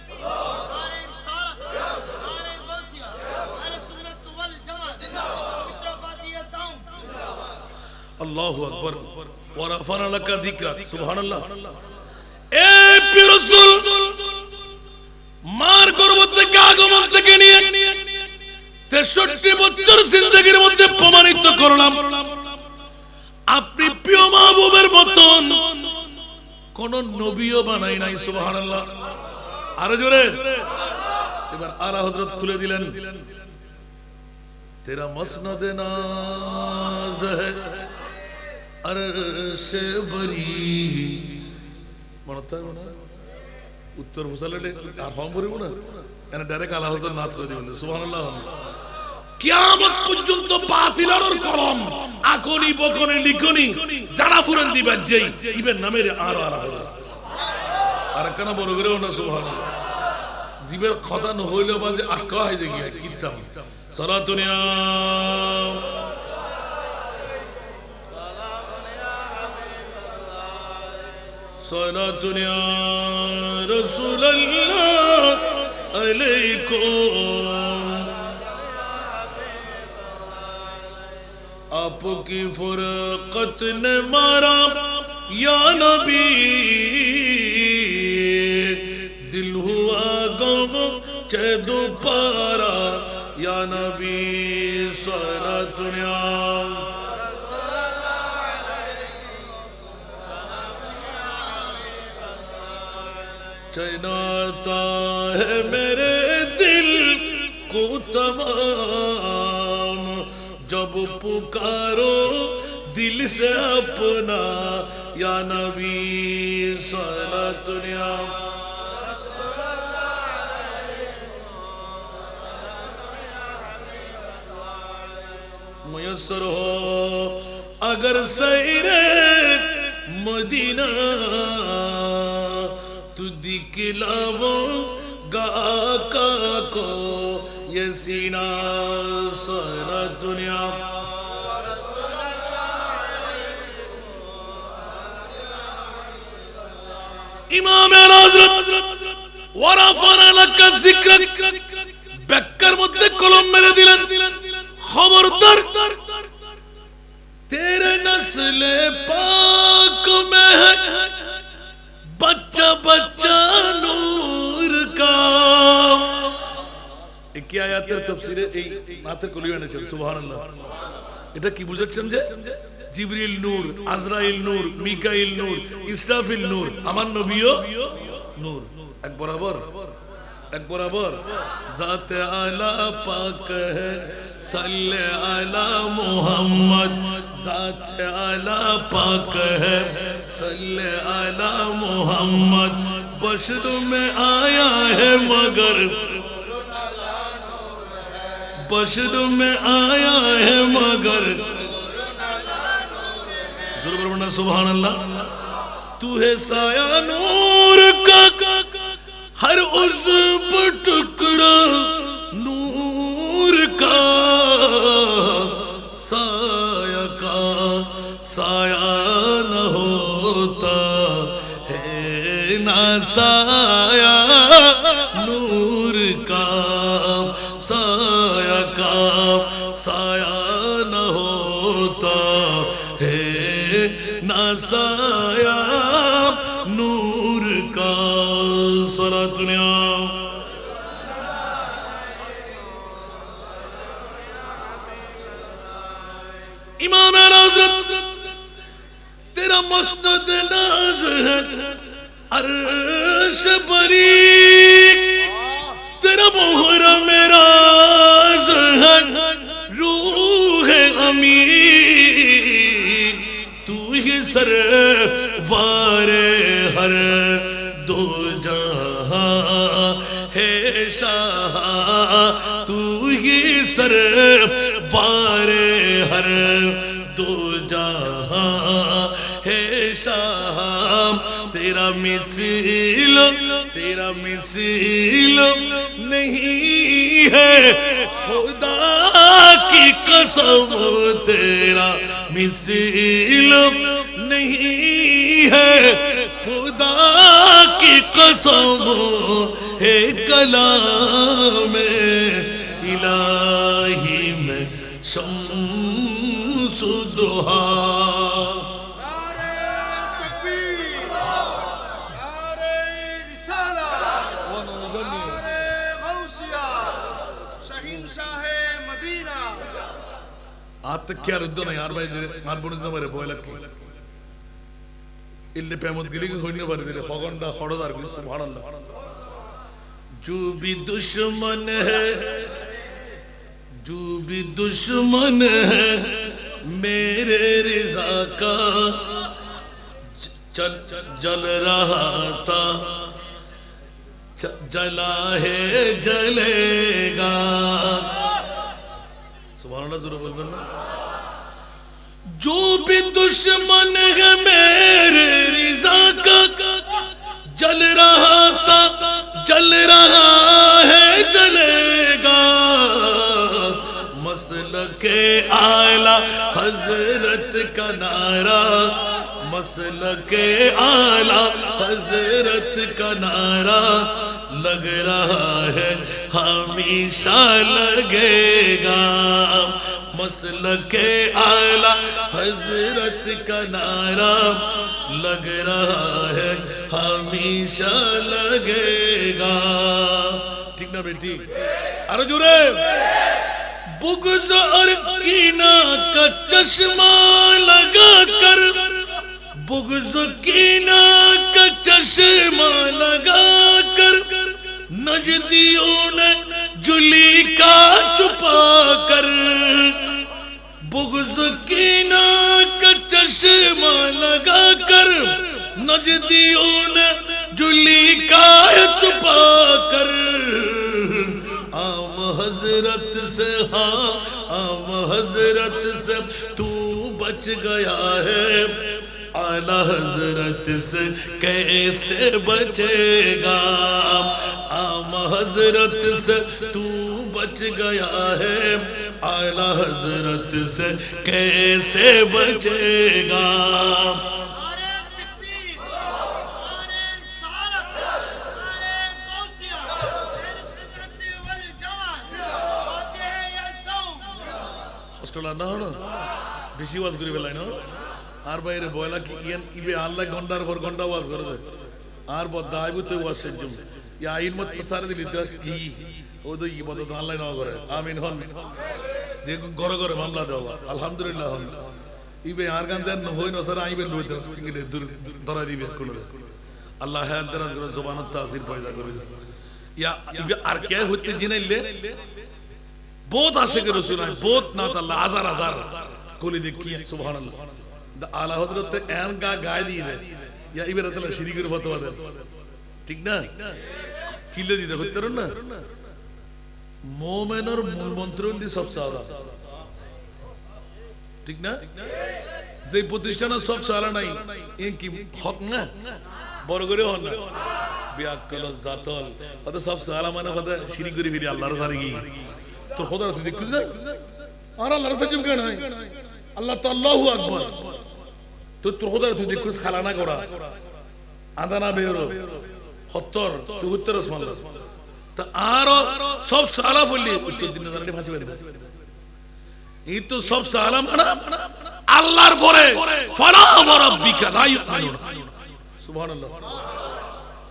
আরে রিসালাত আরে গাউসিয়া আরে সুন্নাত ওয়াল জামাত জিন্দাবাদ মিত্রবাদী আসদাম জিন্দাবাদ আল্লাহু আকবার ওয়া রাফানা লাকা যিকরাক সুবহানাল্লাহ এ রাসূল মার গর্ভ থেকে আগমন থেকে নিয়ে 63 বছর জিন্দেগীর মধ্যে প্রমাণিত করলাম আপনি প্রিয় মাহবুবের মতন কোন নবীও বানাই নাই সুবহানাল্লাহ আরো জোরে এবার আলা হযরত খুলে দিলেন তেরা মসনদ নাজ है अर्श बरी মনতা না উত্তর ফুসালে আর ফর্ম ভরিব না এনে ডাইরেক্ট আলা হযরত নাত করে দিবেন সুবহানাল্লাহ কিয়ামত পর্যন্ত বাতিলের কলম আকনি বকনি লিখনি যারা ফুরন দিবেন যেই ইবেন নামের আর আলা হযরত আর কেন বড় করে না সুবহানাল্লাহ জিবের কথা ন হইলো বাজে আটকা হয়ে গিয়া কিতাব সালাতুনিয়া সালাতুনিয়া রাসূলুল্লাহ আলাইকুম आपकी फुरकत ने मारा या नबी दिल हुआ गम चे दोबारा या नबी सारा दुनिया चनाता है मेरे दिल को तमाम जब पुकारो दिल से अपना या नबी सारा दुनिया मुयस्सर हो अगर सैरे मदीना तू दिखलावो गाका को ये सीना सारा दुनिया इमाम हजरत वरफाना लका जिक्र बेकर मध्य कलम मेरे दिलन खबरदार तेरे नस्ल पाक में है बच्चा बच्चा नूर का কি আয়াতের তাফসীরে এই মাথার কলিয়া এনেছেন সুবহানাল্লাহ এটা কি বুঝাচ্ছেন যে জিবরিল নূর আজরাইল নূর মিকাইল নূর ইসরাফিল নূর আমার নবীও নূর এক বরাবর জাত আলা পাক है सल्ले आला मोहम्मद जात आला पाक है सल्ले आला मोहम्मद बशर में आया है मगर बशर में आया है मगर सुभान अल्लाह तू है साया नूर का ہر عضو ٹکڑا نور کا سایہ نہ ہوتا ہے نہ سایہ نور کا سایہ نہ ہوتا ہے نہ سایہ نور کا صلاۃ دنیا امام حضرت تیرا مسند ناز ہے عرش بریک تیرا محرم راز ہے روح امین تو ہی سرور ہر دو جہاں ہے شاہ تو ہی سرور ہر دو جہاں ہے شاہ تیرا مثیل نہیں ہے خدا کی قسم تیرا مثیل نہیں ہے خدا کی قسم ہے کلام الہی میں شمس الضحیٰ ആത്തക്യാ രുദ്ധന യാർ ബൈ മാർബുണിത വരെ പോയലക്കി ഇല്ല പേമത് ഗിലിക്ക് കൊഞ്ഞു പറഞ്ഞില്ല ഹോഗണ്ട ഹോടദാർ സുബ്ഹാനല്ലാഹ് जो भी दुश्मन है मेरे रिज़ा का जल रहा था जला है जलेगा सुभान अल्लाह ज़रूर बोलना जो भी दुश्मन है मेरे रिज़ा का जल रहा था जल रहा है जलेगा मसलके आला हजरत का नारा मसलके आला हजरत का नारा लग रहा है हमेशा लगेगा मसलके आला हजरत का नारा लग रहा है हमेशा लगेगा ठीक ना बेटी अरे जोरे बुग़्ज़ और कीना का चश्मा लगा कर बुग़्ज़ कीना का चश्मा लगा कर नजदियों ने जुली का छुपा कर बुग़्ज़ कीना का चश्मा लगा कर नजदियों ने जुली का छुपा कर आम हजरत से हाँ आम हजरत से तू बच गया है आला हजरत से कैसे बचेगा आम हजरत से तू बच गया है आला हजरत से कैसे बचेगा না হলো বেশি ওয়াজ করে ফেলাই না আর বাইরে বয়লা কি ইবে আল্লাহ ঘন্টার পর ঘন্টা ওয়াজ করে দেয় আর বদাইবুতে ওয়াজ সেজুম ইয়া আইন মত সারে দিলি তো কি ও তো ইবাদত আল্লাহ না করে আমিন হন যে ঘরে ঘরে মামলা দেওয়া আলহামদুলিল্লাহ হন ইবে আর গান দেন হই না স্যার আইবে লইতে টিঙ্গিলে ধরা দিবে কোন আল্লাহ হ্যাঁ দরাজ করে জবানত তাসির পয়দা করে ইয়া ইবে আর কে হইতে জিনাইলে बहुत आशिक रसूल हैं बहुत नात अल्लाह हजार हजार कोली देखी है सुभान अल्लाह द आला हजरत एन का गाय दी है या इबे रतला शरीक कर फतवा दे ठीक ना किले दी देखो तेरे ना मोमेन और मूल मंत्रों दी सब सारा ठीक ना जे प्रतिष्ठान सब सारा नहीं इनकी हक ना बरगरे होना বিয়াকল জাতল কত সব সালাম মানে কত শিরিক করি ফিরি আল্লাহর সারি কি তোর খোদা তুই দেখছিস না আর আল্লাহর সাজুম কেন হয় আল্লাহ তো আল্লাহু আকবার তোর খোদা তুই দেখছিস খালা না করা আদানা বেরো 70 74 ওসমান তা আর সব সালা বললি উত্তর দিন না ফাঁসি বের এই তো সব সালাম না আল্লাহর পরে ফালা রাব্বিকা লা ইউমিনুন সুবহানাল্লাহ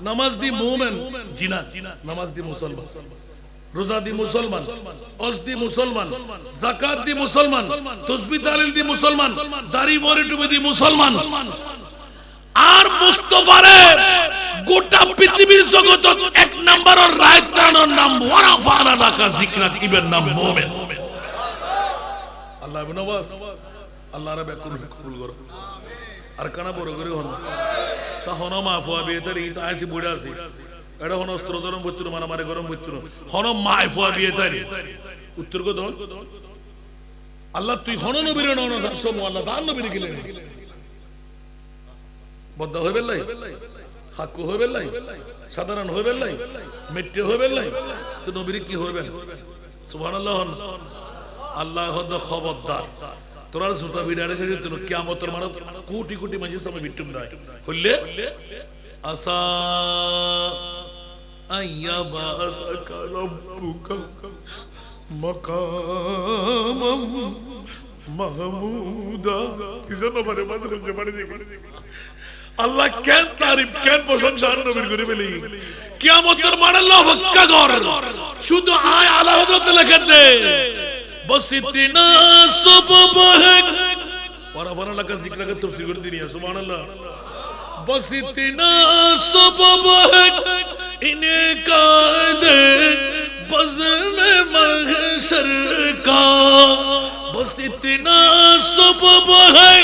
নামাজ দি মুমিন জিনা নামাজ দি মুসলমান রোজা দি মুসলমান হজ দি মুসলমান যাকাত দি মুসলমান তাসবিহ তাহলিল দি মুসলমান দাড়ি বরে টুপি দি মুসলমান আর মুস্তাফারে গোটা পৃথিবীর জগত এক নাম্বারের রায়তানোর নাম ওয়ারাফানা লাকা যিকরাক ইবেন নাম মুমিন আল্লাহ ইবনে ওয়াস আল্লাহ রাব্বে কবুল করো আর কানা বড় করে হন সাহনা মাফুয়া বিয়েতারি তো আইছি বুড়া আছে এটা হন অস্ত্র গরম বইতুর মারামারি গরম বইতুর হন মাফুয়া বিয়েতারি উত্তর কো দল আল্লাহ তুই হন নবীর নন সব আল্লাহ দান নবীর গিলেন বদ্ধ হইবে লাই হাকু হইবে লাই সাধারণ হইবে লাই মিট্টে হইবে লাই তো নবীর কি হইবে সুবহানাল্লাহ আল্লাহ হদ খবরদার তোরা জুতা বিড়ারে সে তুই কিয়ামতের মারা কোটি কোটি মাঝে সময় বিটুম দাই হইলে আসা আইয়াবা রাব্বুকা মাকামাম মাহমুদা কিজন মানে মাঝে জবানে দেখি আল্লাহ কেন তারিফ কেন প্রশংসা নবীর করে বলি কিয়ামতের মারা লহক্কা গর শুধু আয় আলা হযরত লেখা দে बस इतना सबब है वारा लगा जिक्र का तफसीर कर दी है सुभान अल्लाह बस इतना सबब है इन्हें कायदे बज़्म महशर का बस इतना सबब है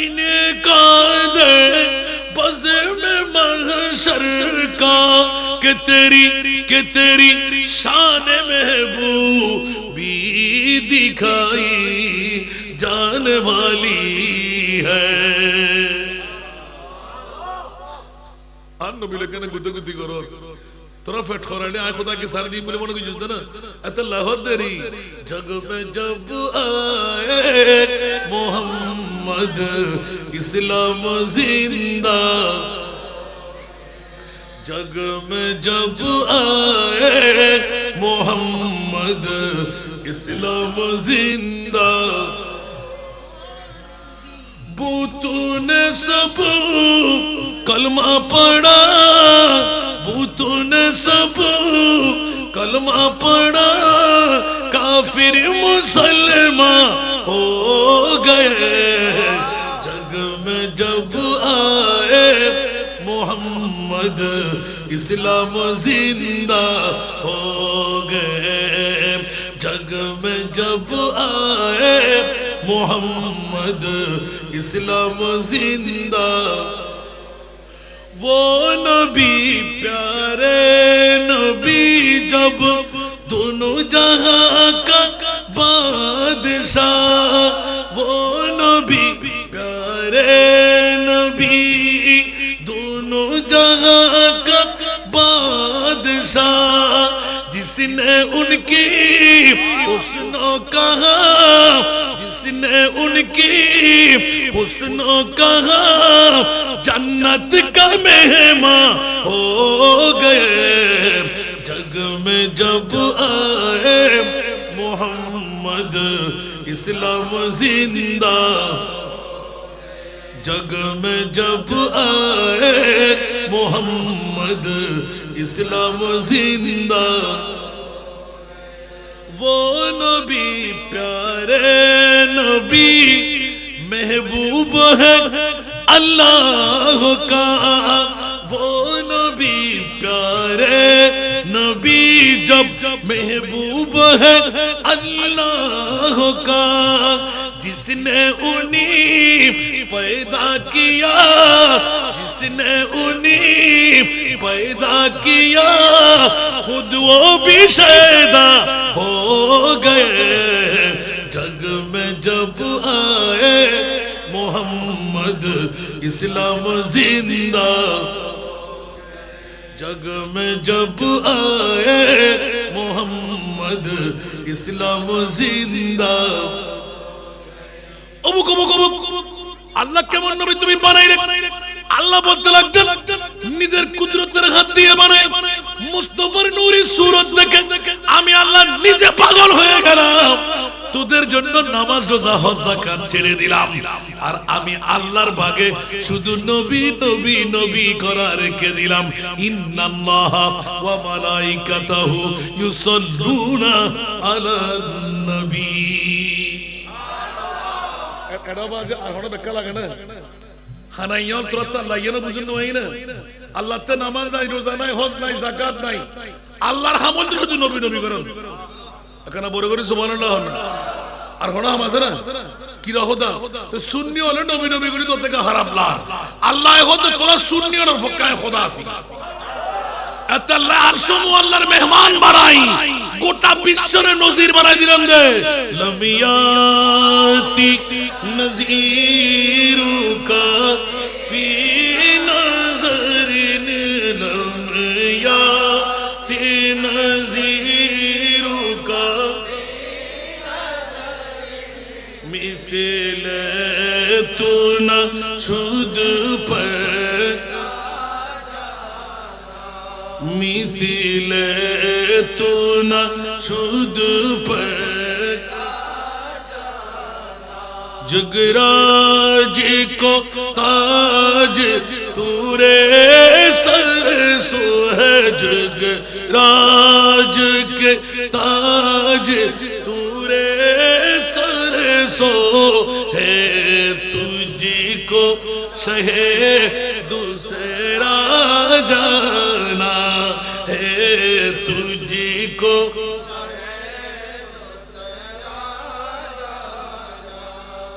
इन्हें कायदे बज़्म महशर का कि तेरी शान महबूब भी दिखाई जाने वाली है आन नबी लेकिन गुदगुदी करो तोरा फेट खराने आए खुदा के सारे दिन बोले मनो की जुदा ना अतल्लाह दरी जग में जब आए मोहम्मद इस्लाम जिंदा जग में जब आए मोहम्मद इस्लाम जिंदा बूतों ने सब कलमा पढ़ा बूतों ने सब कलमा पढ़ा काफिर मुसलमान हो गए जग में जब आए मोहम्मद इस्लाम जिंदा हो गए जग में जब आए मोहम्मद इस्लाम जिंदा वो नबी प्यारे नबी जब दोनों जहां का बादशाह वो नबी प्यारे नबी दोनों जहां का बादशाह जिसने उनकी हुस्नो कहा जिसने उनकी हुस्नो कहा जन्नत का मेहमान हो गए जग में जब आए मोहम्मद इस्लाम जिंदा जग में जब आए मोहम्मद इस्लाम जिंदा वो नबी प्यारे नबी महबूब है अल्लाह का वो नबी प्यारे नबी जब महबूब है अल्लाह का जिसने उन्हीं पैदा किया जिसने उन्हीं पैदा किया खुद वो भी शैदा हो गए जग में जब आए मोहम्मद इस्लाम जिंदा जग में जब आए मोहम्मद इस्लाम जिंदा অবুক অবুক অবুক আল্লাহ কেমন নবী তুমি বানাইলে আল্লাহ বলতে লাগলেন নিজের কুদরতের হাত দিয়ে বানায় মুস্তাফার নূরি সুরত দেখে আমি আল্লাহ নিজে পাগল হয়ে গেলাম তোদের জন্য নামাজ রোজা হজ যাকাত ছেড়ে দিলাম আর আমি আল্লাহর ভাগে শুধু নবী নবী নবী করা রেখে দিলাম ইন্নাল্লাহা ওয়া মালাইকাতাহু ইউসাল্লুনা আলান নবী এটা বাজে আর হঠাৎ বেকা লাগে না হানাইয়াল তোরা আল্লাহ ইয়া না বুঝুন না হয় না আল্লাহ তে নামাজ নাই রোজা নাই হজ নাই যাকাত নাই আল্লাহর হামদ শুধু নবী নবী করেন এখানে বড় করে সুবহানাল্লাহ আর হনা আছে না কি রহদা তো সুন্নি হলে নবী নবী করি তো থেকে হারাম লা আল্লাহ হতে তোরা সুন্নি আর ফকায়ে খোদা আছে এত আল্লাহ আরশম আল্লাহর মেহমান বানাই গোটা বিশ্বের নজির বানাই দিলেন দে লমিয়াতি নজিরুকা ফি নজরিন লমিয়াতি নজিরুকা মিথিল তুনা শুদ পর मिथिल तो न शुद्ध पर जगराज को ताज तूरे सर सो है जगराज के ताज तूरे सर सो है तुझको शहे दूसरा जाना है तुझको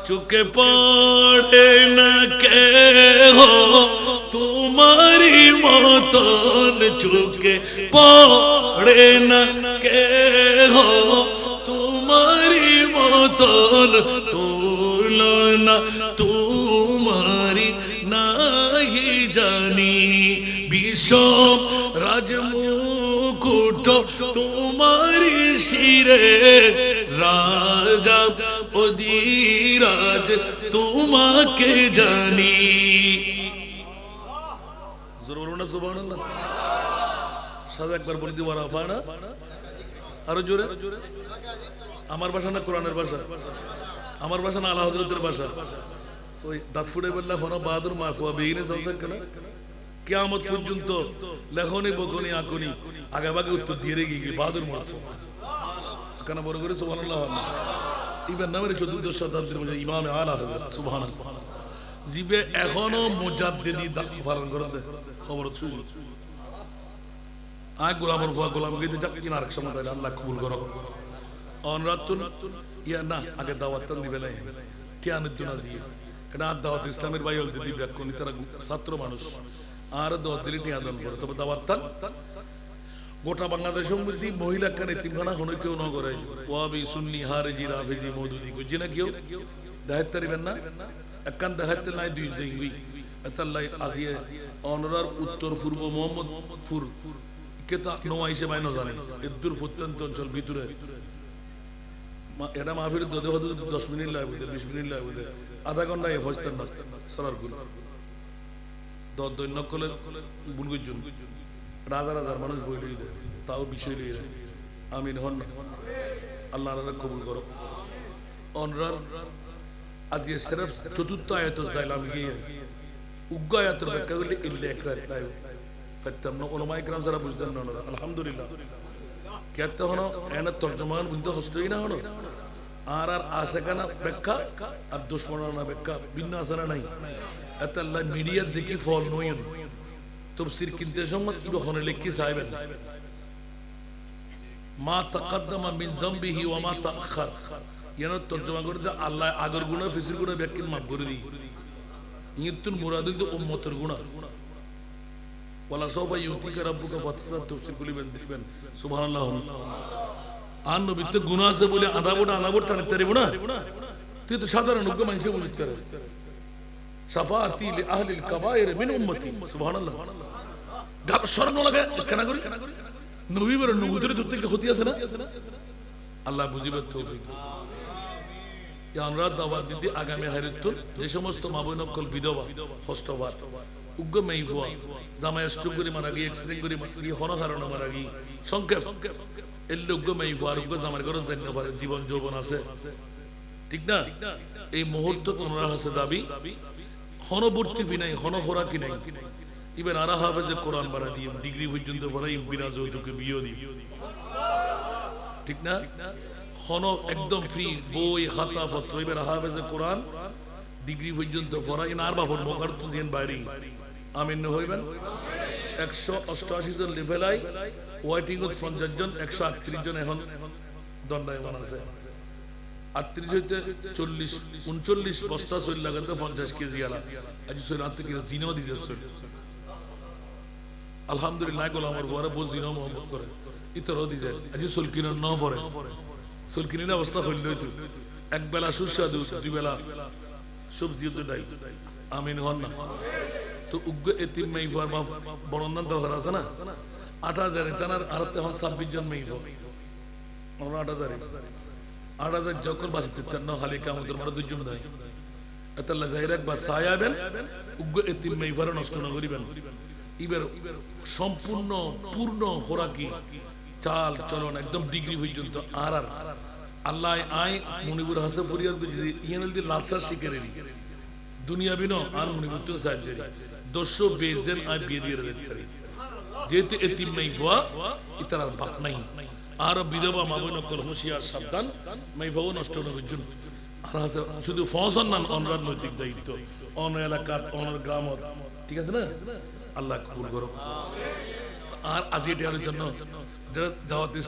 चुके पड़े न के हो तुम्हारी मौतन चुके पड़े न के हो तुम्हारी मौतन तुलना तुम्हारी नहीं जानी विषम राजमुकुट तुम्हारी शिरे राजा অধিরাজ তোমাকে জানি জোরে বলুন না সুবহানাল্লাহ সাদা একবার বলে দিও রাফানা আরো জোরে আমার ভাষা না কোরআনের ভাষা আমার ভাষা না আলা হযরতের ভাষা ওই দাঁত ফুটে বললা হনো বাহাদুর মাফুয়া বেইনে সংসার কেন কিয়ামত পর্যন্ত লেখনি বকনি আকুনি আগাভাগে উত্তর দিয়ে রেখে গিয়ে বাহাদুর মাফুয়া কেন বড় করে সুবহানাল্লাহ ইবনে নামের 14 শতাব্দীর মধ্যে ইমাম আলা হযরত সুবহানাল্লাহ জিবে এখনো মুজাদ্দিদি দাওয়াত পালন করতে খবর শুনি আয় গোলামর ফুয়া গোলামকে দিতে যাক কিনা আরেক সময় তাহলে আল্লাহ কবুল করো অনরাতুন ইয়া না আগে দাওয়াত দিবে না কিয়ামতুন আজিয়ে এটা দাওয়াত ইসলামের বাইল দিদি ব্যাকরণ তারা ছাত্র মানুষ আর দাওয়াত দিলে টিয়া দান করে তবে দাওয়াত গোটা বাংলাদেশের মধ্যে মহিলা কানে তিনখানা হনো কেউ ন করে ওয়াবি সুন্নি হারিজি রাফিজি মওদুদি গুজি না কেউ দায়িত্ব দিবেন না একখান দায়িত্ব নাই দুই জেঙ্গি আল্লাহ আজিয়ে অনরার উত্তর পূর্ব মোহাম্মদপুর কেতা নোয়া হিসেবে আইনো জানে এদুর প্রত্যন্ত অঞ্চল ভিতরে এটা মাহফিল দদে হদু 10 মিনিট লাগবে 20 মিনিট লাগবে আধা ঘন্টা এ ফস্তান না সরার গুলো দৈন্য কলে বুলগুজন হাজার হাজার মানুষ বই লই দেয় তাও বিষয় লই আমিন হন আল্লাহ কবুল করো অনরার আজ সিরফ চতুর্থ আয়াত যাইলাম গিয়ে উগ্গ আয়াতের ব্যাখ্যা করলে ইল্লা একরাত তাই ফাত্তাম না উলামায়ে کرام যারা বুঝতেন না আলহামদুলিল্লাহ কেতে হনো এনা তরজমান বলতে হস্তই না হনো আর আর আশাকানা ব্যাখ্যা আর দুশমনানা ব্যাখ্যা ভিন্ন আসারা নাই এত আল্লাহ মিডিয়া দেখি ফল নয়ন তফসির কিনতে সময় ইরোখানে লিখি সাহেবেন মা তাকাদ্দামা মিন যামবিহি ওয়া মা তাআখার ইয়ানা তরজমা করে আল্লাহ আগের গুনাহ ফিসির গুনাহ ব্যাখ্যা মাফ করে দি ইতুল মুরাদুল তো উম্মতের গুনাহ ওয়ালা সাওফা ইউতিকা রাব্বুকা ফাতরা তফসির কুলিবেন দিবেন সুবহানাল্লাহ আর নবীতে গুনাহ আছে বলে আদাবট টানতে পারিব না তুই তো সাধারণ লোক মানুষে বলতে পারে শাফাআতি লি আহলিল কাবায়ের মিন উম্মতি সুবহানাল্লাহ স্মরণ লাগে কেন করি নবী বলেন নবুতরে দূর থেকে ক্ষতি আছে না আল্লাহ বুঝিবার তৌফিক আমরা দাওয়াত দিতে আগামী হারিত্তর যে সমস্ত মা বোন অকল বিধবা হস্তবাদ উগ্র মেইফুয়া জামাই স্ট্রোক করে মারা গিয়ে এক্সিডেন্ট করে মারা গিয়ে হনহারণ মারা গিয়ে সংক্ষেপ এলে উগ্র মেইফুয়া আর উগ্র জামাই ঘর জানতে পারে জীবন যৌবন আছে ঠিক না এই মুহূর্ত তোমরা হাসে দাবি হনবর্তী নাই হনহরা কি নাই এবার আরা হাফেজে কোরআন বাড়া দিয়ে ডিগ্রি পর্যন্ত পড়াই বিনা যৌতুকে বিয়ে দিই ঠিক না হন একদম ফ্রি বই খাতা পত্র এবার হাফেজে কোরআন ডিগ্রি পর্যন্ত পড়াই না আর বাপর মোকার তো যেন বাইরে আমিন হইবেন 188 জন লেভেলাই ওয়াইটিং 50 জন 138 জন এখন দণ্ডায়মান আছে 38 হইতে 40 39 বস্তা সইল লাগাতে 50 কেজি আলা আজ সইল আনতে কিনা জিনাও দিছে সইল আলহামদুলিল্লাহ গোলাম আমার বড় বহু জিনাও মোহাম্মত করে ইতরও দিছে আজ সইল কিনা ন পড়ে সইল কিনা অবস্থা হইল হইতো এক বেলা সুস্বাদু দুই বেলা সবজি দুটাই আমিন হন না তো উগ্র এতিম মেইফার বা বরন্দান দরকার আছে না 8000 তানার আর তখন 26 জন মেইফা আমরা 8000 যখন বাসিতে তেন খালি কামতের মারা দুইজন নাই আল্লাহ জাহিরাক বা সায়াবেন উগ্র এতিম মেইফার নষ্ট না করিবেন এবার সম্পূর্ণ পূর্ণ খোরাকি চাল চলন একদম ডিগ্রি পর্যন্ত আর আল্লাহ আয় মনিপুর হাসে ফরিয়াদ যদি ইয়ানল দি লালসার শিখেরি দুনিয়া বিনো আর মনিপুর তো সাইড দেরি 200 বেজেন আয় বিয়ে দিয়ে দিতে যেহেতু এতিম মেইফা ইতার বাপ নাই আর বিধবা মা বোন কল হুঁশিয়ার সাবধান মেইফাও নষ্ট না করছেন আর আছে শুধু ফসল নাম অনরাজ নৈতিক দায়িত্ব অন এলাকাত অনর গ্রামত ঠিক আছে না আল্লাহ কবুল করুক আর আজ এটার জন্য যারা দাওয়াত